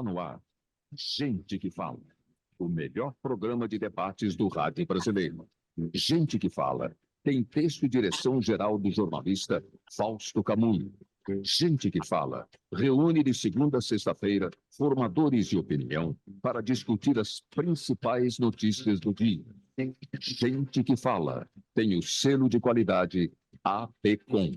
No ar, Gente que Fala, o melhor programa de debates do rádio brasileiro. Gente que Fala tem texto e direção geral do jornalista Fausto Camunho. Gente que Fala reúne de segunda a sexta-feira formadores de opinião para discutir as principais notícias do dia. Gente que Fala tem o selo de qualidade APCOM.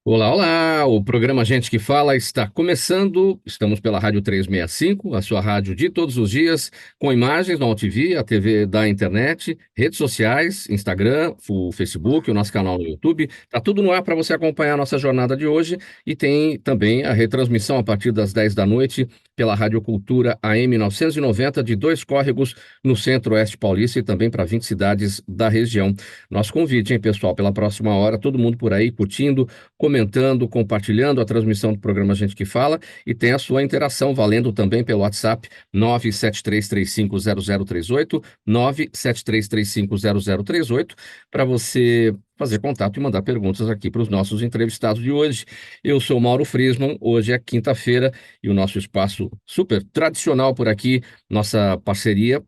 Olá, olá! O programa Gente que Fala está começando. Estamos pela Rádio 365, a sua rádio de todos os dias, com imagens no AltV, a TV da internet, redes sociais, Instagram, o Facebook, o nosso canal no YouTube. Tá tudo no ar para você acompanhar a nossa jornada de hoje e tem também a retransmissão a partir das 10 da noite pela Rádio Cultura AM 990 de Dois Córregos, no Centro-Oeste Paulista e também para 20 cidades da região. Nosso convite, hein, pessoal, pela próxima hora, todo mundo por aí curtindo, comentando, compartilhando a transmissão do programa Gente que Fala e tem a sua interação valendo também pelo WhatsApp 973350038, 973350038, para você fazer contato e mandar perguntas aqui para os nossos entrevistados de hoje. Eu sou Mauro Friesman, hoje é quinta-feira e o nosso espaço super tradicional por aqui, nossa parceria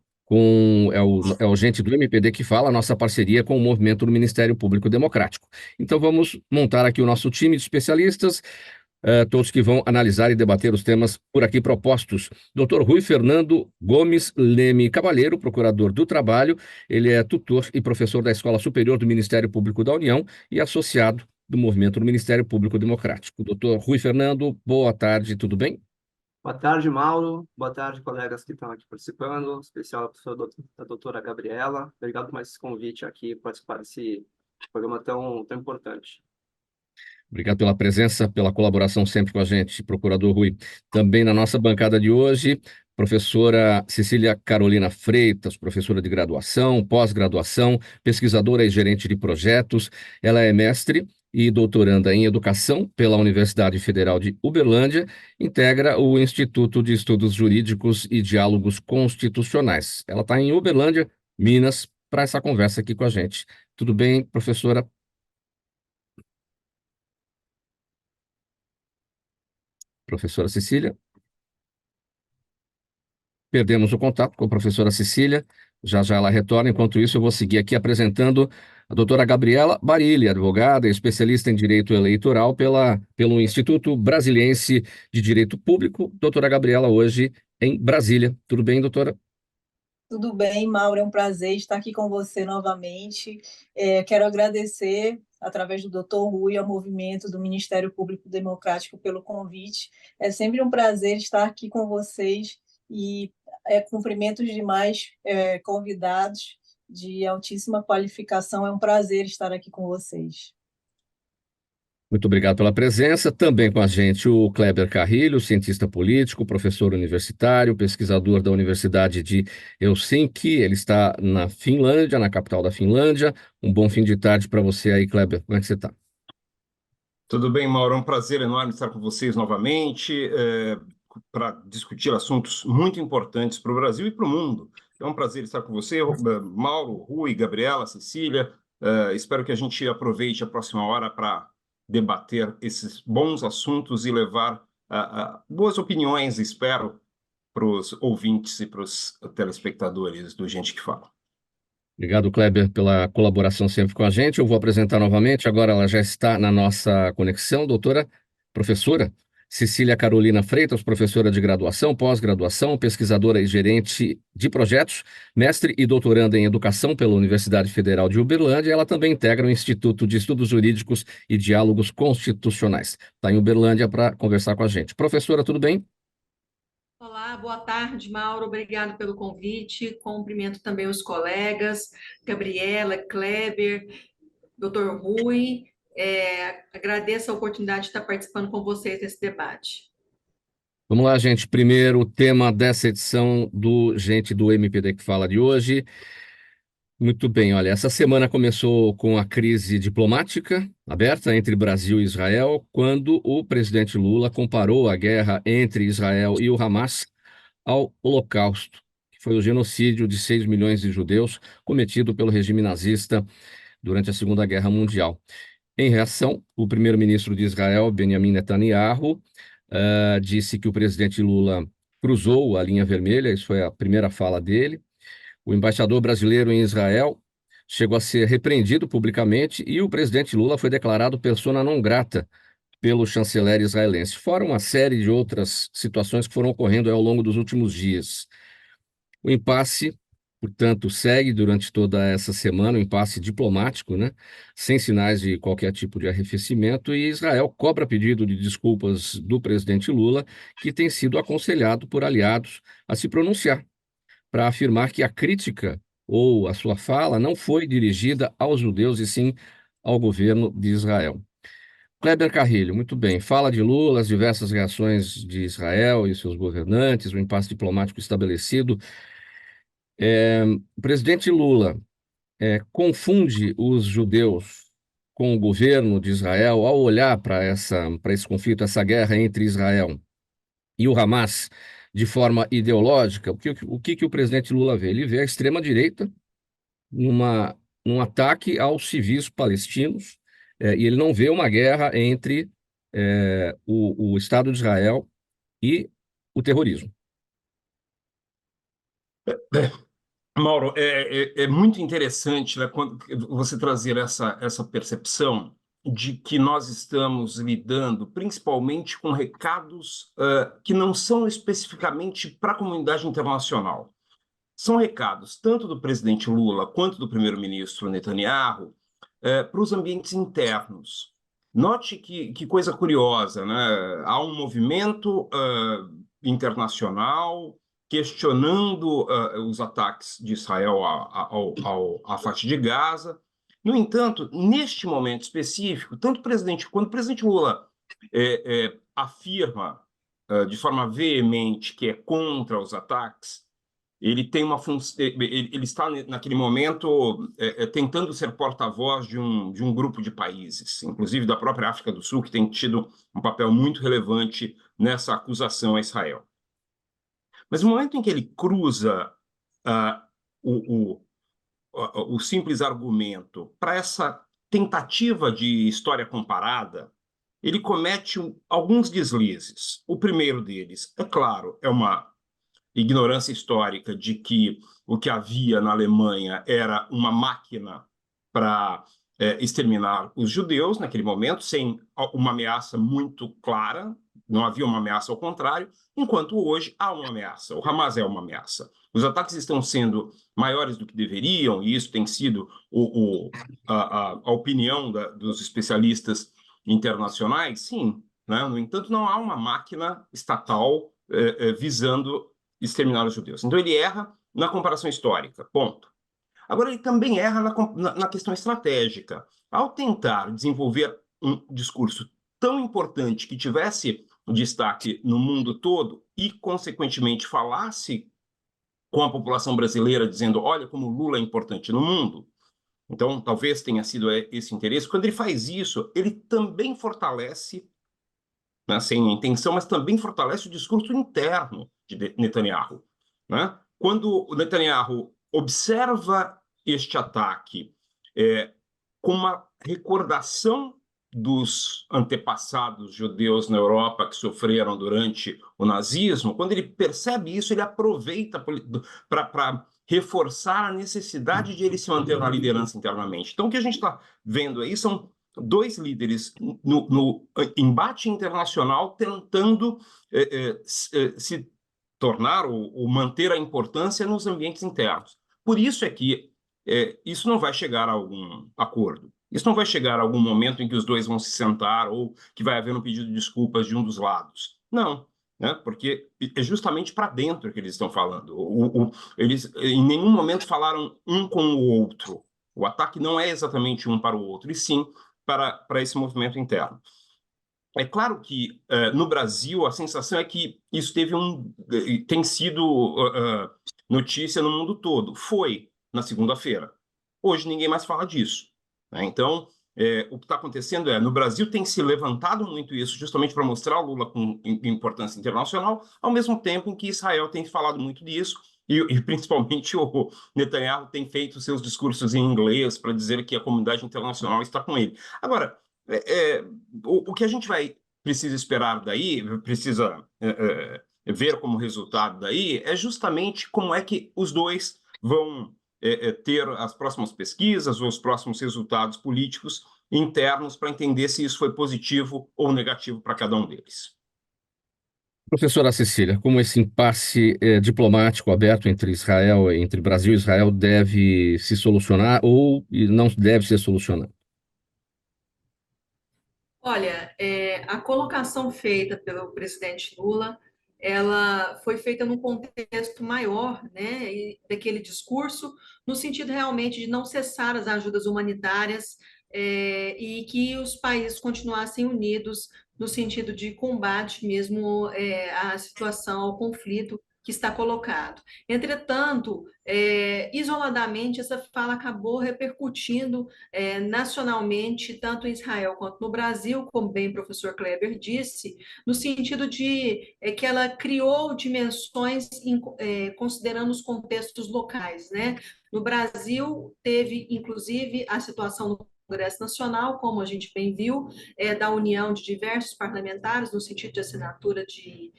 é o Gente do MPD que Fala, nossa parceria com o movimento do Ministério Público Democrático. Então vamos montar aqui o nosso time de especialistas, todos que vão analisar e debater os temas por aqui propostos. Dr. Rui Fernando Gomes Leme Cavalheiro, procurador do Trabalho, ele é tutor e professor da Escola Superior do Ministério Público da União e associado do movimento do Ministério Público Democrático. Dr. Rui Fernando, boa tarde, tudo bem? Boa tarde, Mauro. Boa tarde, colegas que estão aqui participando, em especial a doutora Gabriela. Obrigado por mais esse convite aqui, participar desse programa tão importante. Obrigado pela presença, pela colaboração sempre com a gente, procurador Rui. Também na nossa bancada de hoje, professora Cecília Carolina Freitas, professora de graduação, pós-graduação, pesquisadora e gerente de projetos. Ela é mestre e doutoranda em Educação pela Universidade Federal de Uberlândia, integra o Instituto de Estudos Jurídicos e Diálogos Constitucionais. Ela está em Uberlândia, Minas, para essa conversa aqui com a gente. Tudo bem, professora? Professora Cecília? Perdemos o contato com a professora Cecília, já já ela retorna. Enquanto isso, eu vou seguir aqui apresentando a doutora Gabriela Barilli, advogada e especialista em direito eleitoral pelo Instituto Brasiliense de Direito Público. Doutora Gabriela, hoje em Brasília. Tudo bem, doutora? Tudo bem, Mauro, é um prazer estar aqui com você novamente. Quero agradecer, através do Dr. Rui, ao movimento do Ministério Público Democrático pelo convite. É sempre um prazer estar aqui com vocês e cumprimento os demais convidados de altíssima qualificação. É um prazer estar aqui com vocês. Muito obrigado pela presença. Também com a gente o Kleber Carrilho, cientista político, professor universitário, pesquisador da Universidade de Helsinki. Ele está na Finlândia, na capital da Finlândia. Um bom fim de tarde para você aí, Kleber. Como é que você está? Tudo bem, Mauro? É um prazer enorme estar com vocês novamente para discutir assuntos muito importantes para o Brasil e para o mundo. É um prazer estar com você, Mauro, Rui, Gabriela, Cecília. Espero que a gente aproveite a próxima hora para debater esses bons assuntos e levar boas opiniões, espero, para os ouvintes e para os telespectadores do Gente que Fala. Obrigado, Kleber, pela colaboração sempre com a gente. Eu vou apresentar novamente, agora ela já está na nossa conexão, doutora professora Cecília Carolina Freitas, professora de graduação, pós-graduação, pesquisadora e gerente de projetos, mestre e doutoranda em Educação pela Universidade Federal de Uberlândia. Ela também integra o Instituto de Estudos Jurídicos e Diálogos Constitucionais. Está em Uberlândia para conversar com a gente. Professora, tudo bem? Olá, boa tarde, Mauro. Obrigado pelo convite. Cumprimento também os colegas, Gabriela, Kleber, Dr. Rui. Agradeço a oportunidade de estar participando com vocês nesse debate. Vamos lá, gente. Primeiro, o tema dessa edição do Gente do MPD que Fala de hoje. Muito bem, olha, essa semana começou com a crise diplomática aberta entre Brasil e Israel, quando o presidente Lula comparou a guerra entre Israel e o Hamas ao Holocausto, que foi o genocídio de 6 milhões de judeus cometido pelo regime nazista durante a Segunda Guerra Mundial. Em reação, o primeiro-ministro de Israel, Benjamin Netanyahu, disse que o presidente Lula cruzou a linha vermelha, isso foi a primeira fala dele. O embaixador brasileiro em Israel chegou a ser repreendido publicamente e o presidente Lula foi declarado persona non grata pelo chanceler israelense, fora uma série de outras situações que foram ocorrendo ao longo dos últimos dias. O impasse, portanto, segue durante toda essa semana, um impasse diplomático, né? Sem sinais de qualquer tipo de arrefecimento, e Israel cobra pedido de desculpas do presidente Lula, que tem sido aconselhado por aliados a se pronunciar, para afirmar que a crítica ou a sua fala não foi dirigida aos judeus, e sim ao governo de Israel. Kleber Carrilho, muito bem. Fala de Lula, as diversas reações de Israel e seus governantes, o impasse diplomático estabelecido. O presidente Lula confunde os judeus com o governo de Israel ao olhar para esse conflito, essa guerra entre Israel e o Hamas de forma ideológica. O que o presidente Lula vê? Ele vê a extrema-direita num ataque aos civis palestinos, e ele não vê uma guerra entre o Estado de Israel e o terrorismo. Mauro, é muito interessante, né, quando você trazer essa percepção de que nós estamos lidando principalmente com recados que não são especificamente para a comunidade internacional. São recados tanto do presidente Lula quanto do primeiro-ministro Netanyahu para os ambientes internos. Note que coisa curiosa, né? Há um movimento internacional questionando os ataques de Israel à faixa de Gaza. No entanto, neste momento específico, quando o presidente Lula afirma de forma veemente que é contra os ataques, ele tem ele está naquele momento tentando ser porta-voz de um grupo de países, inclusive da própria África do Sul, que tem tido um papel muito relevante nessa acusação a Israel. Mas no momento em que ele cruza o simples argumento para essa tentativa de história comparada, ele comete alguns deslizes. O primeiro deles, é claro, é uma ignorância histórica de que o que havia na Alemanha era uma máquina para exterminar os judeus naquele momento, sem uma ameaça muito clara, não havia uma ameaça ao contrário, enquanto hoje há uma ameaça. O Hamas é uma ameaça. Os ataques estão sendo maiores do que deveriam, e isso tem sido a opinião dos especialistas internacionais, sim, né? No entanto, não há uma máquina estatal visando exterminar os judeus. Então, ele erra na comparação histórica, ponto. Agora, ele também erra na questão estratégica. Ao tentar desenvolver um discurso tão importante que tivesse destaque no mundo todo e, consequentemente, falasse com a população brasileira dizendo, olha como Lula é importante no mundo, então talvez tenha sido esse interesse. Quando ele faz isso, ele também fortalece, né, sem intenção, mas também fortalece o discurso interno de Netanyahu, né? Quando o Netanyahu observa este ataque com uma recordação dos antepassados judeus na Europa que sofreram durante o nazismo, quando ele percebe isso, ele aproveita para reforçar a necessidade de ele se manter na liderança internamente. Então, o que a gente está vendo aí são dois líderes no embate internacional tentando se tornar ou manter a importância nos ambientes internos. Por isso é que isso não vai chegar a algum acordo. Isso não vai chegar a algum momento em que os dois vão se sentar ou que vai haver um pedido de desculpas de um dos lados. Não, né? Porque é justamente para dentro que eles estão falando. Eles em nenhum momento falaram um com o outro. O ataque não é exatamente um para o outro, e sim para esse movimento interno. É claro que no Brasil a sensação é que isso tem sido notícia no mundo todo. Foi na segunda-feira. Hoje ninguém mais fala disso, né? Então, o que está acontecendo no Brasil tem se levantado muito isso justamente para mostrar o Lula com importância internacional, ao mesmo tempo em que Israel tem falado muito disso, e principalmente o Netanyahu tem feito seus discursos em inglês para dizer que a comunidade internacional está com ele. Agora, o que a gente vai precisa esperar daí, precisa ver como resultado daí, é justamente como é que os dois vão ter as próximas pesquisas ou os próximos resultados políticos internos para entender se isso foi positivo ou negativo para cada um deles. Professora Cecília, como esse impasse diplomático aberto entre Brasil e Israel deve se solucionar ou não deve ser solucionado? Olha, a colocação feita pelo presidente Lula, ela foi feita num contexto maior, né, daquele discurso, no sentido realmente de não cessar as ajudas humanitárias, e que os países continuassem unidos no sentido de combate mesmo, à situação, ao conflito que está colocado. Entretanto, isoladamente, essa fala acabou repercutindo nacionalmente, tanto em Israel quanto no Brasil, como bem o professor Kleber disse, no sentido de que ela criou dimensões considerando os contextos locais, né? No Brasil, teve, inclusive, a situação no Congresso Nacional, como a gente bem viu, da união de diversos parlamentares, no sentido de assinatura de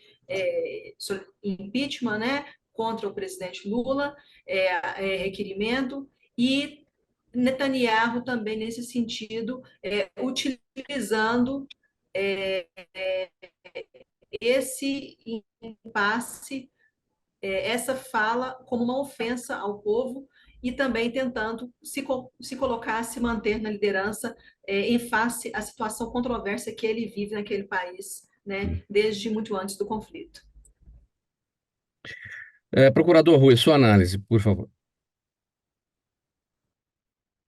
impeachment, né, contra o presidente Lula, requerimento, e Netanyahu também nesse sentido, utilizando esse impasse, essa fala como uma ofensa ao povo e também tentando se colocar, se manter na liderança em face à situação controversa que ele vive naquele país, né, desde muito antes do conflito. Procurador Rui, sua análise, por favor.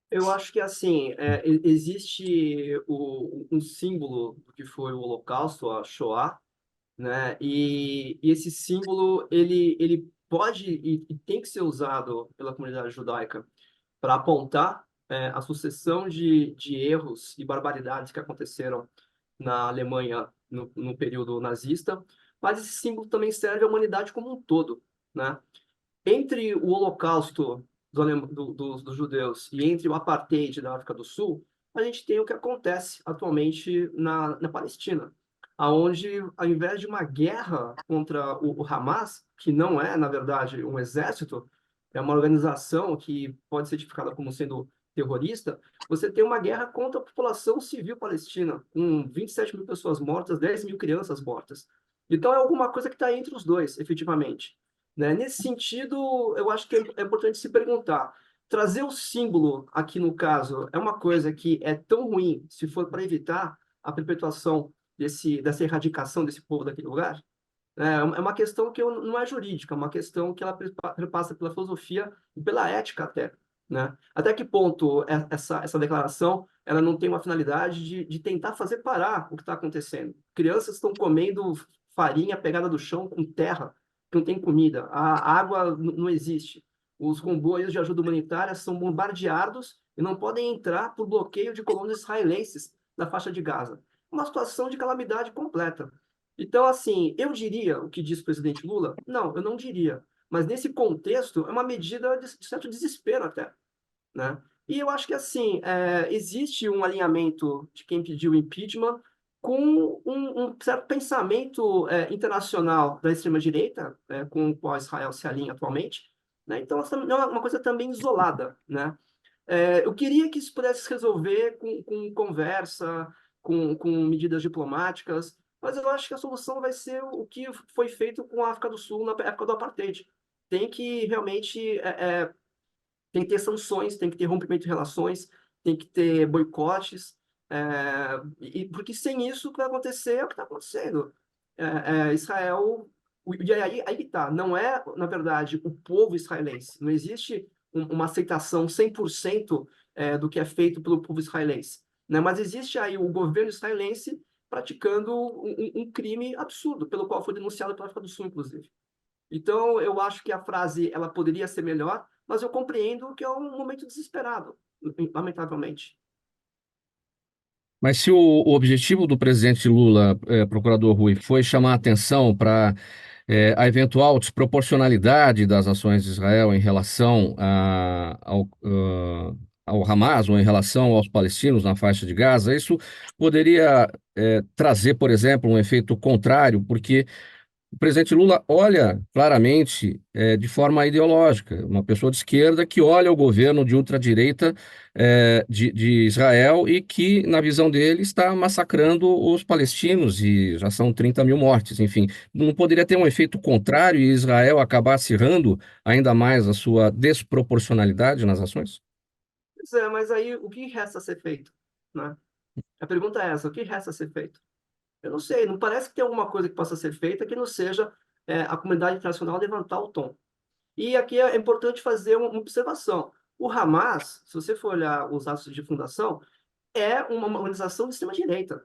Eu acho que assim, existe um símbolo do que foi o Holocausto, a Shoah, né? E esse símbolo ele pode e tem que ser usado pela comunidade judaica para apontar a sucessão de erros e barbaridades que aconteceram na Alemanha no período nazista, mas esse símbolo também serve à humanidade como um todo, né? Entre o Holocausto dos judeus e entre o apartheid da África do Sul, a gente tem o que acontece atualmente na Palestina, aonde, ao invés de uma guerra contra o Hamas, que não é, na verdade, um exército, é uma organização que pode ser tipificada como sendo terrorista, você tem uma guerra contra a população civil palestina, com 27 mil pessoas mortas, 10 mil crianças mortas. Então, é alguma coisa que está entre os dois, efetivamente. Né? Nesse sentido, eu acho que é importante se perguntar, trazer o símbolo aqui no caso é uma coisa que é tão ruim se for para evitar a perpetuação dessa erradicação desse povo daquele lugar? É uma questão que não é jurídica, é uma questão que ela perpassa pela filosofia e pela ética até. Né? Até que ponto essa declaração ela não tem uma finalidade de tentar fazer parar o que está acontecendo? Crianças estão comendo farinha pegada do chão com terra, que não tem comida, a água não existe. Os comboios de ajuda humanitária são bombardeados e não podem entrar por bloqueio de colonos israelenses na faixa de Gaza. Uma situação de calamidade completa. Então, assim, eu diria o que diz o presidente Lula? Não, eu não diria. Mas nesse contexto, é uma medida de certo desespero até, né? E eu acho que, assim, existe um alinhamento de quem pediu impeachment com um certo pensamento internacional da extrema-direita, com o qual Israel se alinha atualmente, né? Então, essa não é uma coisa também isolada, né? Eu queria que isso pudesse se resolver com conversa, com medidas diplomáticas, mas eu acho que a solução vai ser o que foi feito com a África do Sul na época do apartheid. Tem que realmente tem que ter sanções, tem que ter rompimento de relações, tem que ter boicotes, porque sem isso o que vai acontecer é o que está acontecendo. Israel, e aí que tá, não é, na verdade, o povo israelense, não existe uma aceitação 100% do que é feito pelo povo israelense, né? Mas existe aí o governo israelense praticando um crime absurdo, pelo qual foi denunciado pela África do Sul, inclusive. Então, eu acho que a frase ela poderia ser melhor, mas eu compreendo que é um momento desesperado, lamentavelmente. Mas se o objetivo do presidente Lula, procurador Rui, foi chamar a atenção para a eventual desproporcionalidade das ações de Israel em relação ao Hamas ou em relação aos palestinos na faixa de Gaza, isso poderia trazer, por exemplo, um efeito contrário, porque o presidente Lula olha claramente de forma ideológica, uma pessoa de esquerda que olha o governo de ultradireita de Israel e que, na visão dele, está massacrando os palestinos e já são 30 mil mortes. Enfim, não poderia ter um efeito contrário e Israel acabar acirrando ainda mais a sua desproporcionalidade nas ações? Pois é, mas aí o que resta a ser feito, né? A pergunta é essa, o que resta a ser feito? Eu não sei, não parece que tem alguma coisa que possa ser feita que não seja a comunidade internacional levantar o tom. E aqui é importante fazer uma observação. O Hamas, se você for olhar os atos de fundação, é uma organização de extrema-direita.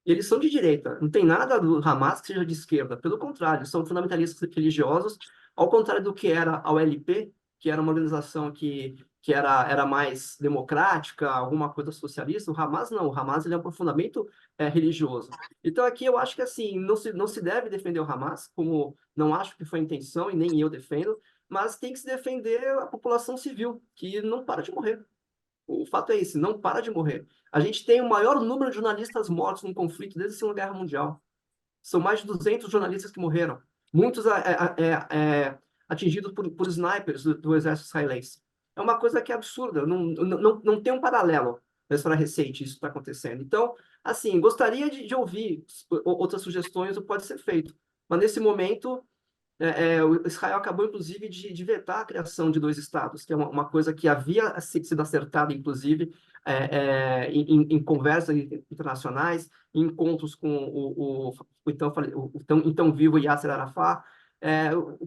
Eles são de direita. Não tem nada do Hamas que seja de esquerda. Pelo contrário, são fundamentalistas religiosos, ao contrário do que era a OLP, que era uma organização que era mais democrática, alguma coisa socialista. O Hamas não. O Hamas ele é um aprofundamento religioso. Então aqui eu acho que assim não se deve defender o Hamas, como não acho que foi a intenção e nem eu defendo, mas tem que se defender a população civil, que não para de morrer. O fato é esse, não para de morrer. A gente tem o maior número de jornalistas mortos no conflito desde a Segunda Guerra Mundial. São mais de 200 jornalistas que morreram. Muitos atingidos por snipers do exército israelense. É uma coisa que é absurda. Não tem um paralelo na história recente isso está acontecendo. Então, assim, gostaria de ouvir outras sugestões do que pode ser feito. Mas, nesse momento, o Israel acabou, inclusive, de vetar a criação de dois estados, que é uma coisa que havia sido acertada, inclusive, em conversas internacionais, em encontros com então vivo Yasser Arafat.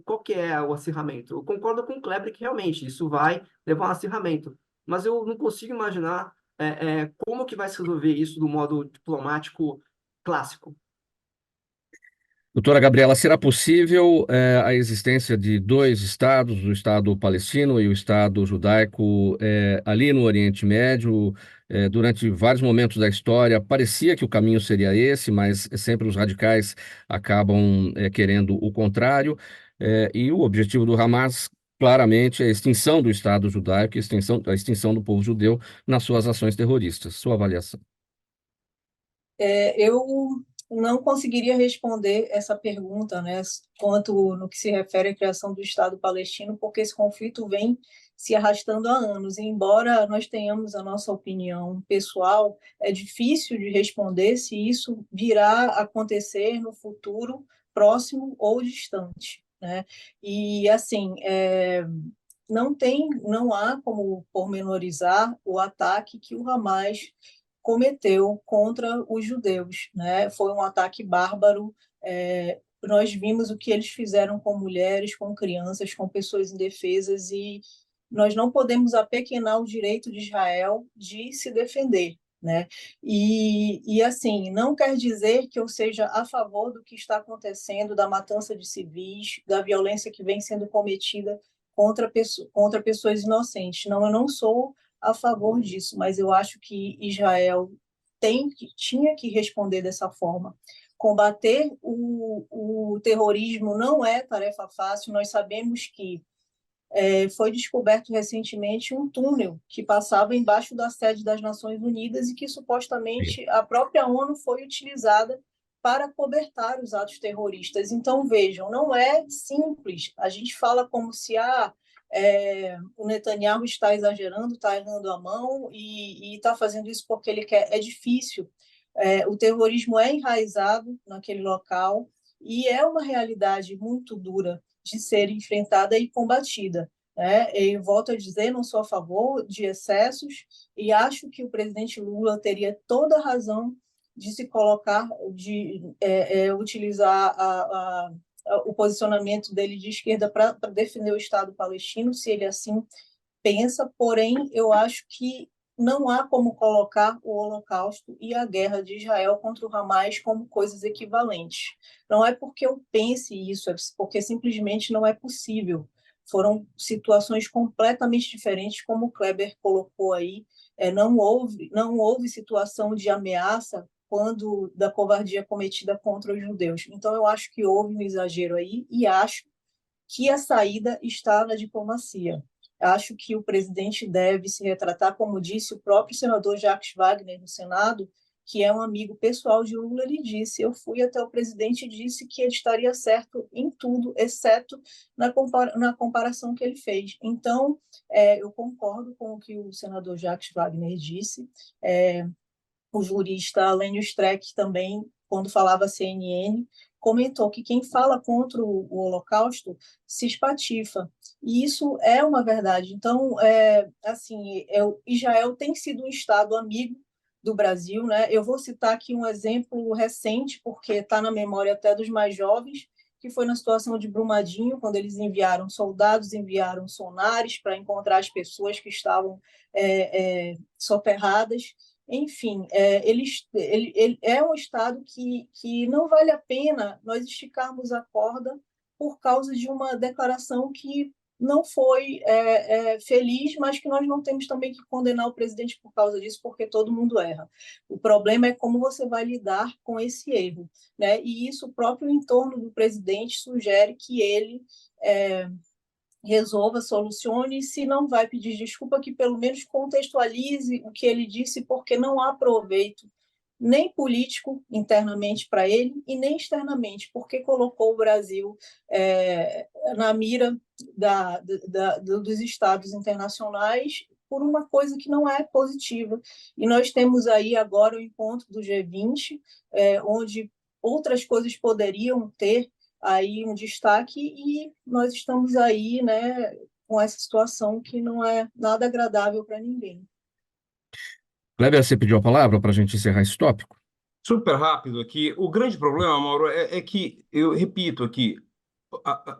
Qual que é o acirramento? Eu concordo com o Kleber que realmente isso vai levar a um acirramento, mas eu não consigo imaginar como que vai se resolver isso do modo diplomático clássico. Doutora Gabriela, será possível a existência de dois estados, o Estado palestino e o Estado judaico, ali no Oriente Médio? Durante vários momentos da história, parecia que o caminho seria esse, mas sempre os radicais acabam querendo o contrário. E o objetivo do Hamas, claramente, é a extinção do Estado judaico e a extinção do povo judeu nas suas ações terroristas. Sua avaliação. Eu não conseguiria responder essa pergunta, né, quanto no que se refere à criação do Estado palestino, porque esse conflito vem se arrastando há anos. E embora nós tenhamos a nossa opinião pessoal, é difícil de responder se isso virá a acontecer no futuro próximo ou distante, né? E assim, não há como pormenorizar o ataque que o Hamas cometeu contra os judeus, né? Foi um ataque bárbaro. Nós vimos o que eles fizeram com mulheres, com crianças, com pessoas indefesas, e nós não podemos apequenar o direito de Israel de se defender, né? E assim, não quer dizer que eu seja a favor do que está acontecendo, da matança de civis, da violência que vem sendo cometida contra pessoas inocentes. Não, eu não sou a favor disso, mas eu acho que Israel tinha que responder dessa forma. Combater o terrorismo não é tarefa fácil. Nós sabemos que foi descoberto recentemente um túnel que passava embaixo da sede das Nações Unidas e que supostamente a própria ONU foi utilizada para cobertar os atos terroristas. Então, vejam, não é simples. A gente fala como se o Netanyahu está exagerando, está errando a mão e está fazendo isso porque ele quer. É difícil. O terrorismo é enraizado naquele local e é uma realidade muito dura de ser enfrentada e combatida. Eu volto a dizer, não sou a favor de excessos e acho que o presidente Lula teria toda a razão de se colocar, de utilizar o posicionamento dele de esquerda para defender o Estado palestino, se ele assim pensa. Porém, eu acho que não há como colocar o Holocausto e a guerra de Israel contra o Hamas como coisas equivalentes. Não é porque eu pense isso, é porque simplesmente não é possível. Foram situações completamente diferentes, como o Kleber colocou aí. Não houve situação de ameaça quando da covardia cometida contra os judeus. Então, eu acho que houve um exagero aí e acho que a saída está na diplomacia. Acho que o presidente deve se retratar, como disse o próprio senador Jacques Wagner no Senado, que é um amigo pessoal de Lula. Ele disse: eu fui até o presidente e disse que ele estaria certo em tudo, exceto na comparação que ele fez. Então, eu concordo com o que o senador Jacques Wagner disse. O jurista Lênio Streck também, quando falava à CNN, comentou que quem fala contra o Holocausto se espatifa. E isso é uma verdade. Então, assim, Israel tem sido um Estado amigo do Brasil, né? Eu vou citar aqui um exemplo recente, porque está na memória até dos mais jovens, que foi na situação de Brumadinho, quando eles enviaram soldados, enviaram sonares para encontrar as pessoas que estavam soterradas. Enfim, ele é um Estado que não vale a pena nós esticarmos a corda por causa de uma declaração que não foi feliz, mas que nós não temos também que condenar o presidente por causa disso, porque todo mundo erra. O problema é como você vai lidar com esse erro, né? E isso o próprio entorno do presidente sugere que ele resolva, solucione, e se não vai pedir desculpa, que pelo menos contextualize o que ele disse, porque não há proveito nem político internamente para ele e nem externamente, porque colocou o Brasil na mira dos estados internacionais por uma coisa que não é positiva. E nós temos aí agora o encontro do G20, onde outras coisas poderiam ter aí um destaque, e nós estamos aí, né, com essa situação que não é nada agradável para ninguém. Kleber, você pediu a palavra para a gente encerrar esse tópico? Super rápido aqui. O grande problema, Mauro, é que, eu repito aqui,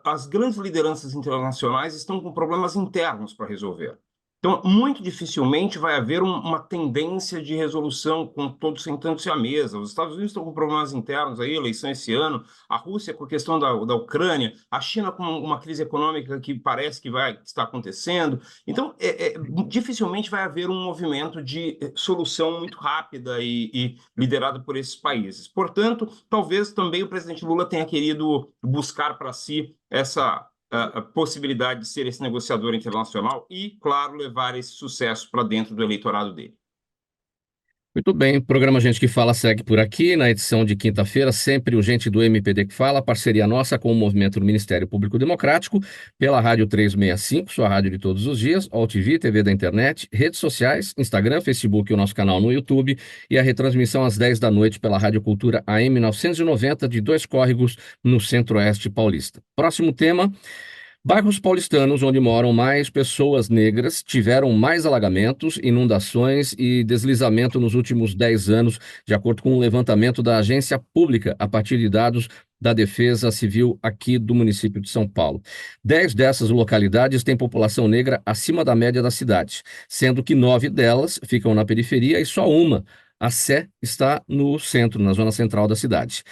as grandes lideranças internacionais estão com problemas internos para resolver. Então, muito dificilmente vai haver uma tendência de resolução com todos sentando-se à mesa. Os Estados Unidos estão com problemas internos aí, eleição esse ano, a Rússia com a questão da Ucrânia, a China com uma crise econômica que parece que vai estar acontecendo. Então, dificilmente vai haver um movimento de solução muito rápida e liderado por esses países. Portanto, talvez também o presidente Lula tenha querido buscar para si essa a possibilidade de ser esse negociador internacional e, claro, levar esse sucesso para dentro do eleitorado dele. Muito bem, o programa Gente que Fala segue por aqui, na edição de quinta-feira, sempre o Gente do MPD que Fala, parceria nossa com o movimento do Ministério Público Democrático, pela Rádio 365, sua rádio de todos os dias, AltV, TV da internet, redes sociais, Instagram, Facebook e o nosso canal no YouTube, e a retransmissão às 10 da noite pela Rádio Cultura AM 990 de Dois Córregos, no Centro-Oeste paulista. Próximo tema: bairros paulistanos onde moram mais pessoas negras tiveram mais alagamentos, inundações e deslizamento nos últimos 10 anos, de acordo com um levantamento da agência pública, a partir de dados da Defesa Civil aqui do município de São Paulo. 10 dessas localidades têm população negra acima da média da cidade, sendo que 9 delas ficam na periferia e só uma, a Sé, está no centro, na zona central da cidade.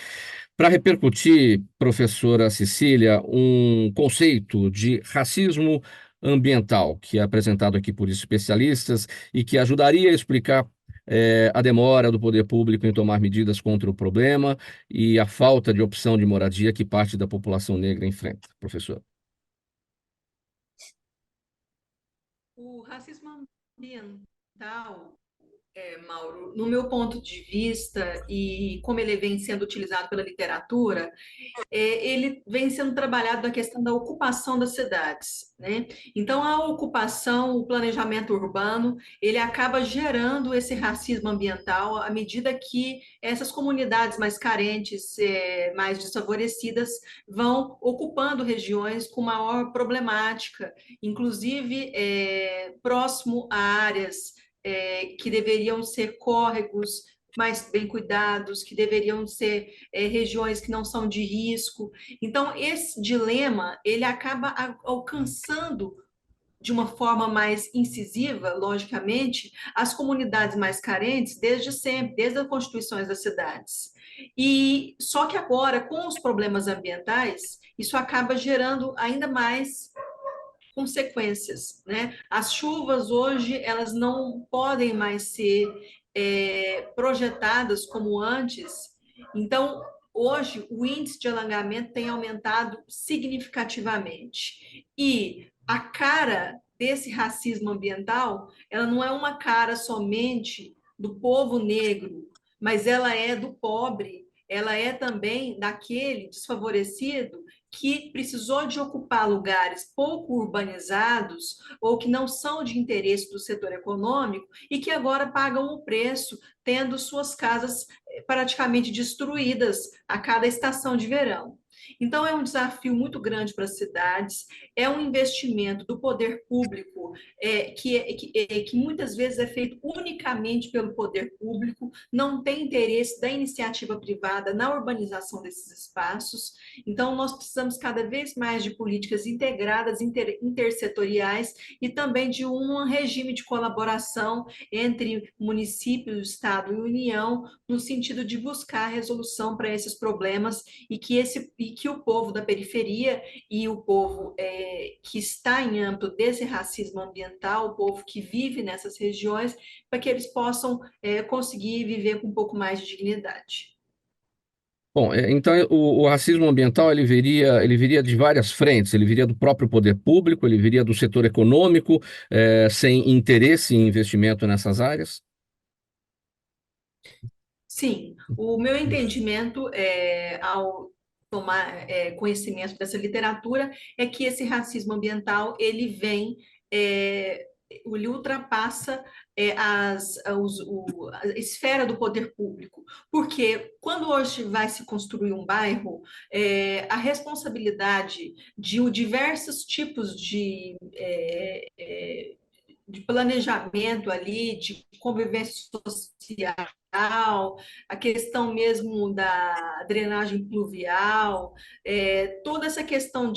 Para repercutir, professora Cecília, um conceito de racismo ambiental, que é apresentado aqui por especialistas e que ajudaria a explicar a demora do poder público em tomar medidas contra o problema e a falta de opção de moradia que parte da população negra enfrenta. Professora. O racismo ambiental, Mauro, no meu ponto de vista, e como ele vem sendo utilizado pela literatura, ele vem sendo trabalhado na questão da ocupação das cidades, né? Então, a ocupação, o planejamento urbano, ele acaba gerando esse racismo ambiental à medida que essas comunidades mais carentes, mais desfavorecidas, vão ocupando regiões com maior problemática, inclusive próximo a áreas que deveriam ser córregos mais bem cuidados, que deveriam ser regiões que não são de risco. Então, esse dilema, ele acaba alcançando de uma forma mais incisiva, logicamente, as comunidades mais carentes desde sempre, desde as constituições das cidades. E só que agora, com os problemas ambientais, isso acaba gerando ainda mais consequências, né? As chuvas hoje, elas não podem mais ser projetadas como antes. Então, hoje o índice de alagamento tem aumentado significativamente. E a cara desse racismo ambiental, ela não é uma cara somente do povo negro, mas ela é do pobre, ela é também daquele desfavorecido que precisou de ocupar lugares pouco urbanizados ou que não são de interesse do setor econômico e que agora pagam o preço, tendo suas casas praticamente destruídas a cada estação de verão. Então, é um desafio muito grande para as cidades, é um investimento do poder público que muitas vezes é feito unicamente pelo poder público, não tem interesse da iniciativa privada na urbanização desses espaços. Então, nós precisamos cada vez mais de políticas integradas, intersetoriais e também de um regime de colaboração entre município, Estado e União, no sentido de buscar resolução para esses problemas e que o povo da periferia e o povo que está em âmbito desse racismo ambiental, o povo que vive nessas regiões, para que eles possam conseguir viver com um pouco mais de dignidade. Bom, então o racismo ambiental ele viria de várias frentes, ele viria do próprio poder público, ele viria do setor econômico, sem interesse em investimento nessas áreas? Sim, o meu entendimento, ao tomar conhecimento dessa literatura, é que esse racismo ambiental ele vem, ele ultrapassa a esfera do poder público, porque quando hoje vai se construir um bairro, a responsabilidade de diversos tipos de planejamento ali, de convivência social, a questão mesmo da drenagem pluvial, toda essa questão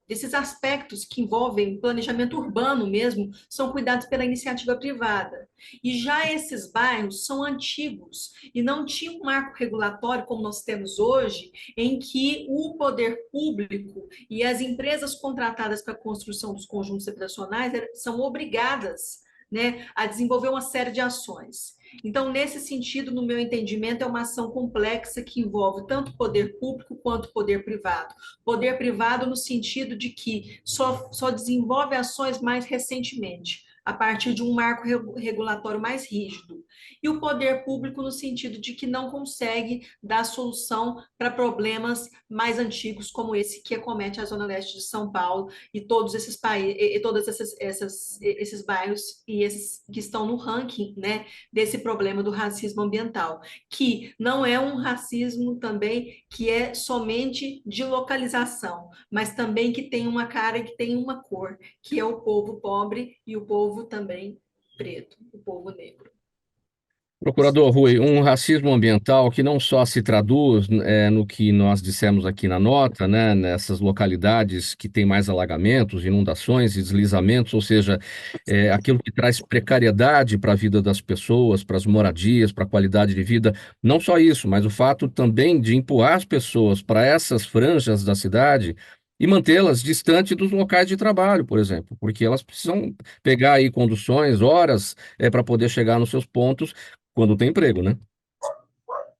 desses aspectos que envolvem planejamento urbano mesmo, são cuidados pela iniciativa privada. E já esses bairros são antigos e não tinham um marco regulatório como nós temos hoje, em que o poder público e as empresas contratadas para a construção dos conjuntos habitacionais são obrigadas, né, a desenvolver uma série de ações. Então, nesse sentido, no meu entendimento, é uma ação complexa que envolve tanto o poder público quanto o poder privado. Poder privado no sentido de que só desenvolve ações mais recentemente, a partir de um marco regulatório mais rígido. E o poder público no sentido de que não consegue dar solução para problemas mais antigos, como esse que acomete a Zona Leste de São Paulo e todos esses esses bairros e esses que estão no ranking, né, desse problema do racismo ambiental, que não é um racismo também que é somente de localização, mas também que tem uma cara e que tem uma cor, que é o povo pobre e o povo também preto, o povo negro. Procurador Rui, um racismo ambiental que não só se traduz no que nós dissemos aqui na nota, né, nessas localidades que têm mais alagamentos, inundações e deslizamentos, ou seja, aquilo que traz precariedade para a vida das pessoas, para as moradias, para a qualidade de vida. Não só isso, mas o fato também de empurrar as pessoas para essas franjas da cidade e mantê-las distante dos locais de trabalho, por exemplo, porque elas precisam pegar aí conduções, horas, para poder chegar nos seus pontos quando tem emprego, né?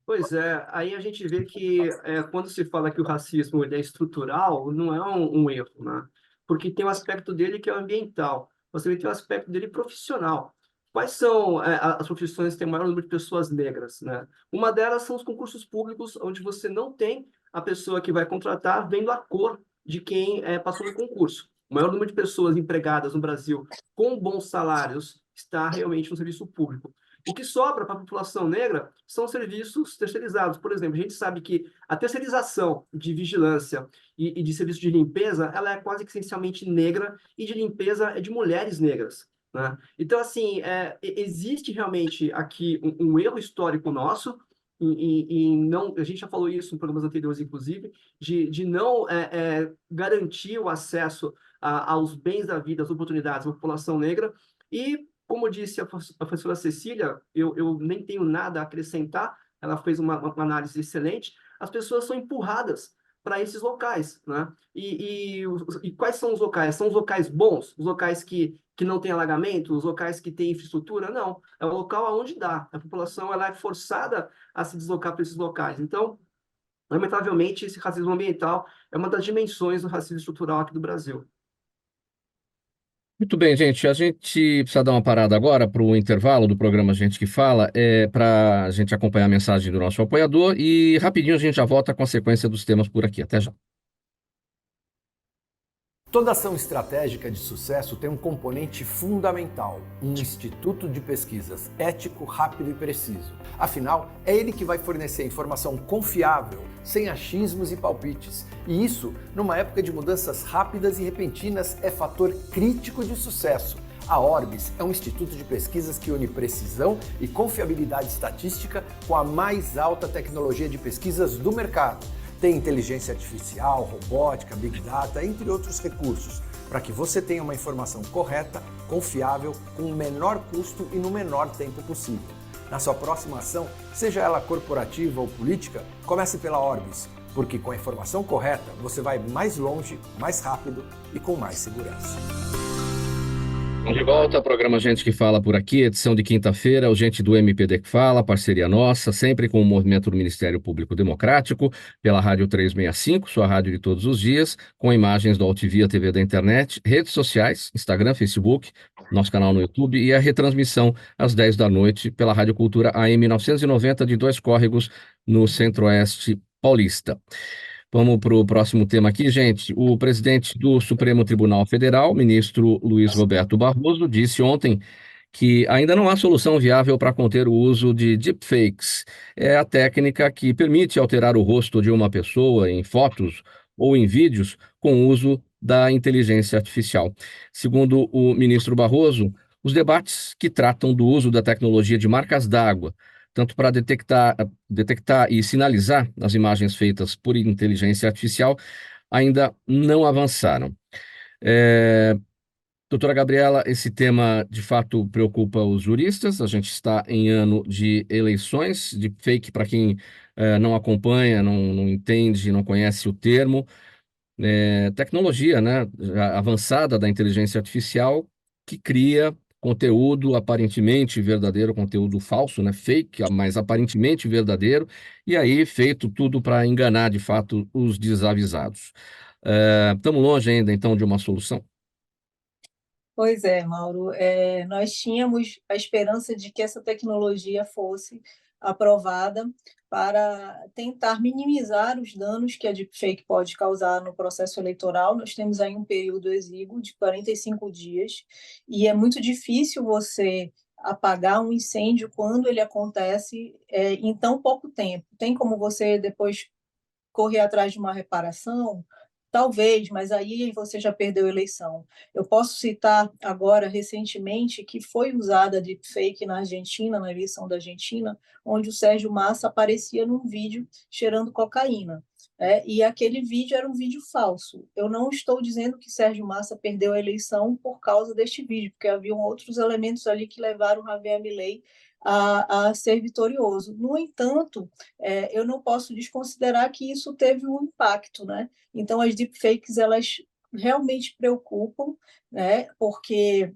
Pois é, aí a gente vê que quando se fala que o racismo ele é estrutural, não é um erro, né? Porque tem um aspecto dele que é ambiental, você vê que tem um aspecto dele profissional. Quais são as profissões que têm maior número de pessoas negras, né? Uma delas são os concursos públicos, onde você não tem a pessoa que vai contratar vendo a cor de quem passou no concurso. O maior número de pessoas empregadas no Brasil com bons salários está realmente no serviço público. O que sobra para a população negra são serviços terceirizados. Por exemplo, a gente sabe que a terceirização de vigilância e de serviço de limpeza, ela é quase que essencialmente negra e de limpeza é de mulheres negras, né? Então, assim, existe realmente aqui um erro histórico nosso e não, a gente já falou isso em programas anteriores, inclusive, de não garantir o acesso aos bens da vida, às oportunidades da população negra e como disse a professora Cecília, eu nem tenho nada a acrescentar, ela fez uma análise excelente, as pessoas são empurradas para esses locais, né? E quais são os locais? São os locais bons? Os locais que não têm alagamento? Os locais que têm infraestrutura? Não, é o local onde dá. A população ela é forçada a se deslocar para esses locais. Então, lamentavelmente, esse racismo ambiental é uma das dimensões do racismo estrutural aqui do Brasil. Muito bem, gente. A gente precisa dar uma parada agora para o intervalo do programa Gente que Fala, para a gente acompanhar a mensagem do nosso apoiador e rapidinho a gente já volta com a sequência dos temas por aqui. Até já. Toda ação estratégica de sucesso tem um componente fundamental, um instituto de pesquisas ético, rápido e preciso. Afinal, é ele que vai fornecer informação confiável, sem achismos e palpites. E isso, numa época de mudanças rápidas e repentinas, é fator crítico de sucesso. A Orbis é um instituto de pesquisas que une precisão e confiabilidade estatística com a mais alta tecnologia de pesquisas do mercado. Tem inteligência artificial, robótica, big data, entre outros recursos, para que você tenha uma informação correta, confiável, com o menor custo e no menor tempo possível. Na sua próxima ação, seja ela corporativa ou política, comece pela Orbis, porque com a informação correta você vai mais longe, mais rápido e com mais segurança. De volta ao programa Gente que Fala por aqui, edição de quinta-feira, o Gente do MPD que Fala, parceria nossa, sempre com o movimento do Ministério Público Democrático, pela Rádio 365, sua rádio de todos os dias, com imagens do Altivia TV da internet, redes sociais, Instagram, Facebook, nosso canal no YouTube e a retransmissão às 10 da noite pela Rádio Cultura AM 990 de Dois Córregos, no Centro-Oeste Paulista. Vamos para o próximo tema aqui, gente. O presidente do Supremo Tribunal Federal, ministro Luiz Roberto Barroso, disse ontem que ainda não há solução viável para conter o uso de deepfakes. É a técnica que permite alterar o rosto de uma pessoa em fotos ou em vídeos com o uso da inteligência artificial. Segundo o ministro Barroso, os debates que tratam do uso da tecnologia de marcas d'água, tanto para detectar e sinalizar as imagens feitas por inteligência artificial, ainda não avançaram. Doutora Gabriela, esse tema de fato preocupa os juristas. A gente está em ano de eleições, de fake, para quem não acompanha, não entende, não conhece o termo. Tecnologia, né, avançada da inteligência artificial que cria conteúdo aparentemente verdadeiro, conteúdo falso, né, fake, mas aparentemente verdadeiro, e aí feito tudo para enganar de fato os desavisados. Estamos longe ainda então de uma solução? Pois é, Mauro. Nós tínhamos a esperança de que essa tecnologia fosse aprovada para tentar minimizar os danos que a deepfake pode causar no processo eleitoral. Nós temos aí um período exíguo de 45 dias e é muito difícil você apagar um incêndio quando ele acontece em tão pouco tempo. Tem como você depois correr atrás de uma reparação? Talvez, mas aí você já perdeu a eleição. Eu posso citar agora, recentemente, que foi usada a deepfake na Argentina, na eleição da Argentina, onde o Sérgio Massa aparecia num vídeo cheirando cocaína. E aquele vídeo era um vídeo falso. Eu não estou dizendo que Sérgio Massa perdeu a eleição por causa deste vídeo, porque haviam outros elementos ali que levaram Javier Milei a ser vitorioso. No entanto, eu não posso desconsiderar que isso teve um impacto, né? Então, as deepfakes, elas realmente preocupam, né? Porque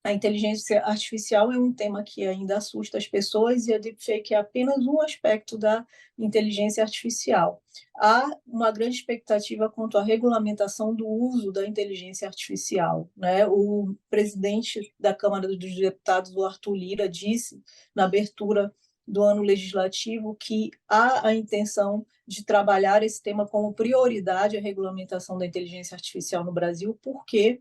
a inteligência artificial é um tema que ainda assusta as pessoas e a deepfake é apenas um aspecto da inteligência artificial. Há uma grande expectativa quanto à regulamentação do uso da inteligência artificial, né? O presidente da Câmara dos Deputados, o Arthur Lira, disse na abertura do ano legislativo que há a intenção de trabalhar esse tema como prioridade, a regulamentação da inteligência artificial no Brasil, porque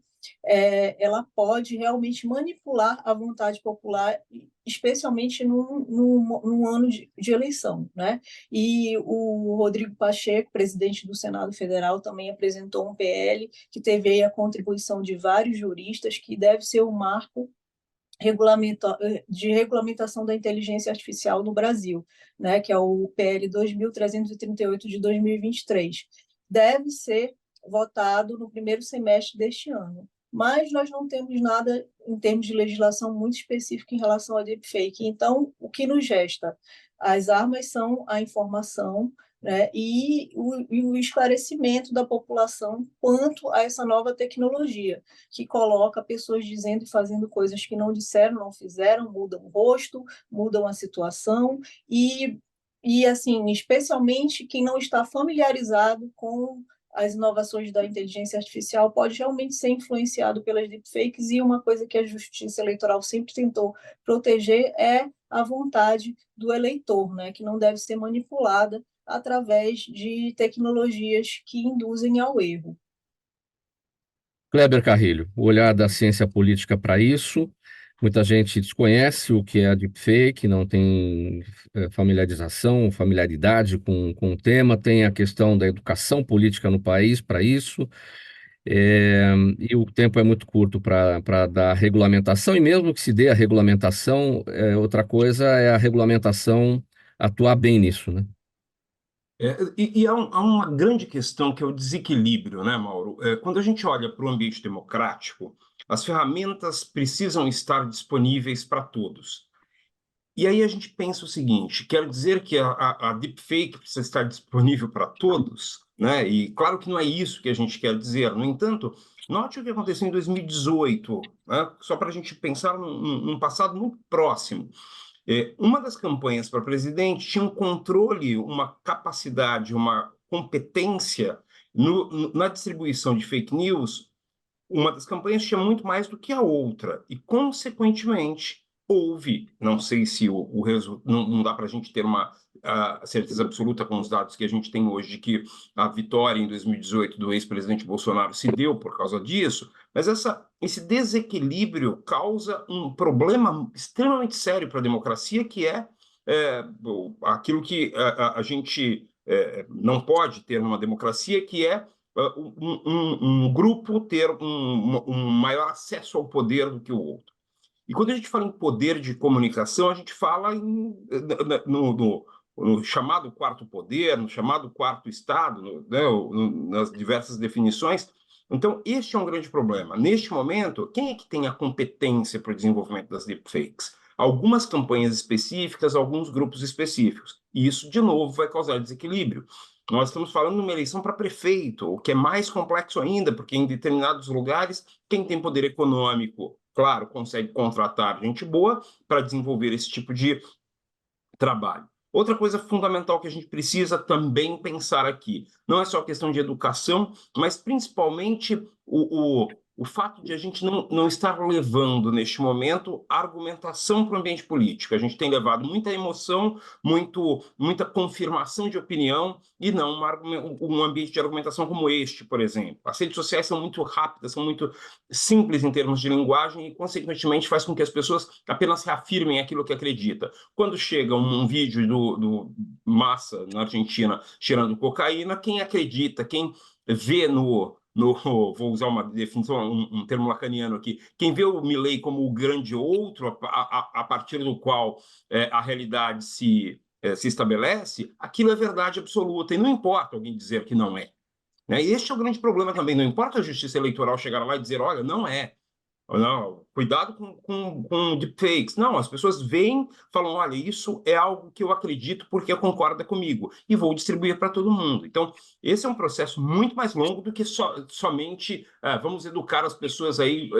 ela pode realmente manipular a vontade popular, especialmente num ano de eleição, né? E o Rodrigo Pacheco, presidente do Senado Federal, também apresentou um PL que teve aí a contribuição de vários juristas, que deve ser um marco de regulamentação da inteligência artificial no Brasil, né, que é o PL 2338 de 2023. Deve ser votado no primeiro semestre deste ano. Mas nós não temos nada em termos de legislação muito específico em relação a deepfake. Então, o que nos resta? As armas são a informação, né, e o esclarecimento da população quanto a essa nova tecnologia, que coloca pessoas dizendo e fazendo coisas que não disseram, não fizeram, mudam o rosto, mudam a situação, e e, assim, especialmente quem não está familiarizado com as inovações da inteligência artificial pode realmente ser influenciado pelas deepfakes, e uma coisa que a Justiça Eleitoral sempre tentou proteger é a vontade do eleitor, né, que não deve ser manipulada através de tecnologias que induzem ao erro. Kleber Carrilho, o olhar da ciência política para isso. Muita gente desconhece o que é a deepfake, não tem familiaridade com o tema, tem a questão da educação política no país para isso, e o tempo é muito curto para dar regulamentação, e mesmo que se dê a regulamentação, outra coisa é a regulamentação atuar bem nisso, né? Há uma grande questão que é o desequilíbrio, né, Mauro? Quando a gente olha para o ambiente democrático, as ferramentas precisam estar disponíveis para todos. E aí a gente pensa o seguinte: quer dizer que a deepfake precisa estar disponível para todos, né? E claro que não é isso que a gente quer dizer. No entanto, note o que aconteceu em 2018, né? Só para a gente pensar num passado muito próximo. Uma das campanhas para presidente tinha um controle, uma capacidade, uma competência na distribuição de fake news. Uma das campanhas tinha muito mais do que a outra, e, consequentemente, houve, não sei se o resultado, não dá para a gente ter uma certeza absoluta com os dados que a gente tem hoje de que a vitória em 2018 do ex-presidente Bolsonaro se deu por causa disso, mas esse desequilíbrio causa um problema extremamente sério para a democracia, que é aquilo que a gente não pode ter numa democracia, que é um grupo ter um maior acesso ao poder do que o outro. E quando a gente fala em poder de comunicação, a gente fala no chamado quarto poder, no chamado quarto estado, né, nas diversas definições. Então, este é um grande problema. Neste momento, quem é que tem a competência para o desenvolvimento das deepfakes? Algumas campanhas específicas, alguns grupos específicos. E isso, de novo, vai causar desequilíbrio. Nós estamos falando de uma eleição para prefeito, o que é mais complexo ainda, porque em determinados lugares, quem tem poder econômico, claro, consegue contratar gente boa para desenvolver esse tipo de trabalho. Outra coisa fundamental que a gente precisa também pensar aqui, não é só a questão de educação, mas principalmente o fato de a gente não estar levando, neste momento, argumentação para o ambiente político. A gente tem levado muita emoção, muita confirmação de opinião, e não um ambiente de argumentação como este, por exemplo. As redes sociais são muito rápidas, são muito simples em termos de linguagem, e, consequentemente, faz com que as pessoas apenas reafirmem aquilo que acreditam. Quando chega um vídeo do Massa, na Argentina, cheirando cocaína, quem acredita, quem vê vou usar uma definição, um termo lacaniano aqui, quem vê o Milei como o grande outro, a partir do qual a realidade se estabelece, aquilo é verdade absoluta, e não importa alguém dizer que não é. Né? E este é o grande problema também, não importa a Justiça Eleitoral chegar lá e dizer, olha, não é. Não, cuidado com deepfakes. Não, as pessoas veem, falam, olha, isso é algo que eu acredito porque concorda comigo, e vou distribuir para todo mundo. Então, esse é um processo muito mais longo do que somente vamos educar as pessoas aí,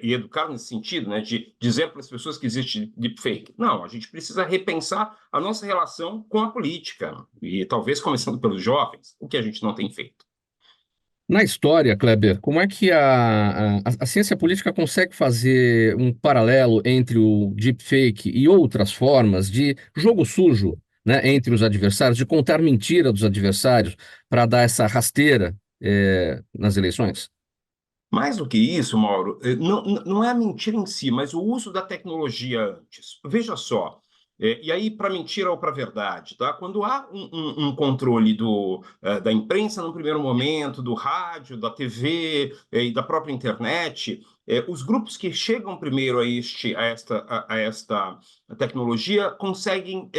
e educar nesse sentido, né, de dizer para as pessoas que existe deepfake. Não, a gente precisa repensar a nossa relação com a política, e talvez começando pelos jovens, o que a gente não tem feito. Na história, Kleber, como é que a ciência política consegue fazer um paralelo entre o deepfake e outras formas de jogo sujo, né, entre os adversários, de contar mentira dos adversários para dar essa rasteira, nas eleições? Mais do que isso, Mauro, não é a mentira em si, mas o uso da tecnologia antes. Veja só, e aí para mentira ou para verdade, tá? Quando há um controle da imprensa no primeiro momento, do rádio, da TV e da própria internet, os grupos que chegam primeiro a esta tecnologia conseguem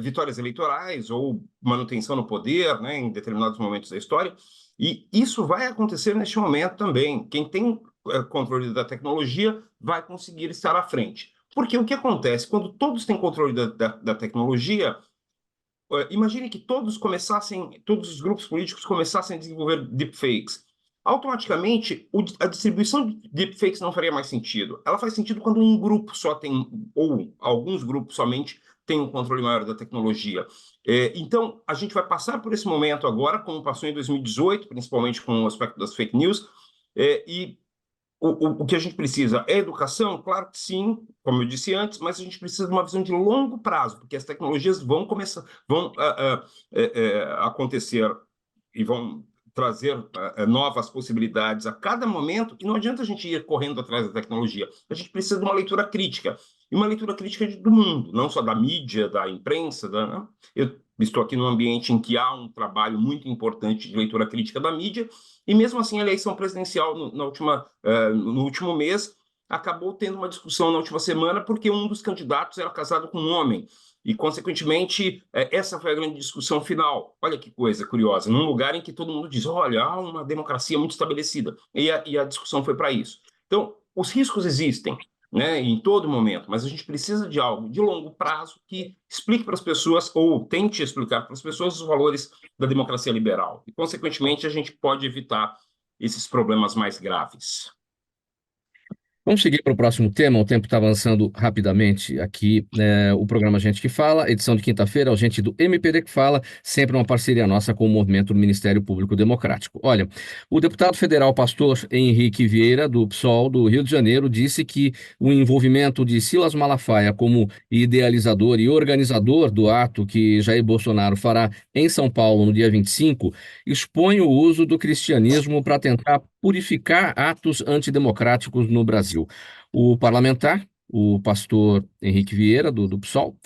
vitórias eleitorais ou manutenção no poder, né, em determinados momentos da história. E isso vai acontecer neste momento também. Quem tem controle da tecnologia vai conseguir estar à frente. Porque o que acontece? Quando todos têm controle da tecnologia, imagine que todos os grupos políticos começassem a desenvolver deepfakes. Automaticamente, a distribuição de deepfakes não faria mais sentido. Ela faz sentido quando um grupo só tem, ou alguns grupos somente, tem um controle maior da tecnologia. Então, a gente vai passar por esse momento agora, como passou em 2018, principalmente com o aspecto das fake news, e o que a gente precisa é educação? Claro que sim, como eu disse antes, mas a gente precisa de uma visão de longo prazo, porque as tecnologias vão acontecer e vão trazer novas possibilidades a cada momento, e não adianta a gente ir correndo atrás da tecnologia. A gente precisa de uma leitura crítica, e uma leitura crítica do mundo, não só da mídia, da imprensa. Né? Eu estou aqui num ambiente em que há um trabalho muito importante de leitura crítica da mídia, e mesmo assim a eleição presidencial no último mês acabou tendo uma discussão na última semana, porque um dos candidatos era casado com um homem, e, consequentemente, essa foi a grande discussão final. Olha que coisa curiosa, num lugar em que todo mundo diz, olha, há uma democracia muito estabelecida, e a discussão foi para isso. Então, os riscos existem, né, em todo momento, mas a gente precisa de algo de longo prazo que explique para as pessoas, ou tente explicar para as pessoas, os valores da democracia liberal. E, consequentemente, a gente pode evitar esses problemas mais graves. Vamos seguir para o próximo tema, o tempo está avançando rapidamente aqui, o programa Gente que Fala, edição de quinta-feira, o Gente do MPD que Fala, sempre uma parceria nossa com o movimento do Ministério Público Democrático. Olha, o deputado federal pastor Henrique Vieira, do PSOL do Rio de Janeiro, disse que o envolvimento de Silas Malafaia como idealizador e organizador do ato que Jair Bolsonaro fará em São Paulo no dia 25, expõe o uso do cristianismo para tentar purificar atos antidemocráticos no Brasil. O parlamentar, o pastor Henrique Vieira, do PSOL,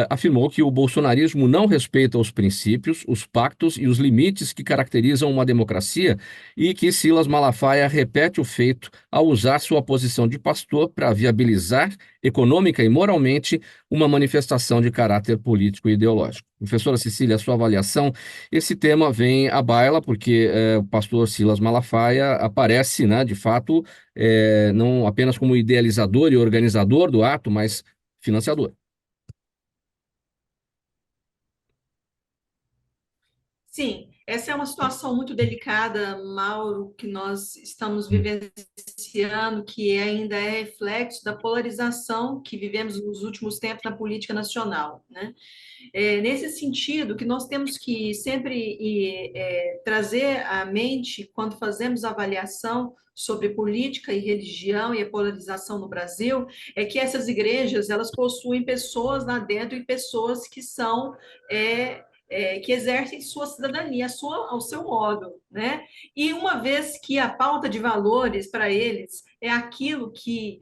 afirmou que o bolsonarismo não respeita os princípios, os pactos e os limites que caracterizam uma democracia e que Silas Malafaia repete o feito ao usar sua posição de pastor para viabilizar econômica e moralmente uma manifestação de caráter político e ideológico. Professora Cecília, a sua avaliação, esse tema vem à baila porque o pastor Silas Malafaia aparece, né, de fato, não apenas como idealizador e organizador do ato, mas financiador. Sim, essa é uma situação muito delicada, Mauro, que nós estamos vivenciando, que ainda é reflexo da polarização que vivemos nos últimos tempos na política nacional, né? Nesse sentido, que nós temos que sempre trazer à mente, quando fazemos avaliação sobre política e religião e a polarização no Brasil, é que essas igrejas, elas possuem pessoas lá dentro e pessoas que são... que exercem sua cidadania, ao seu modo, né? E uma vez que a pauta de valores para eles é aquilo que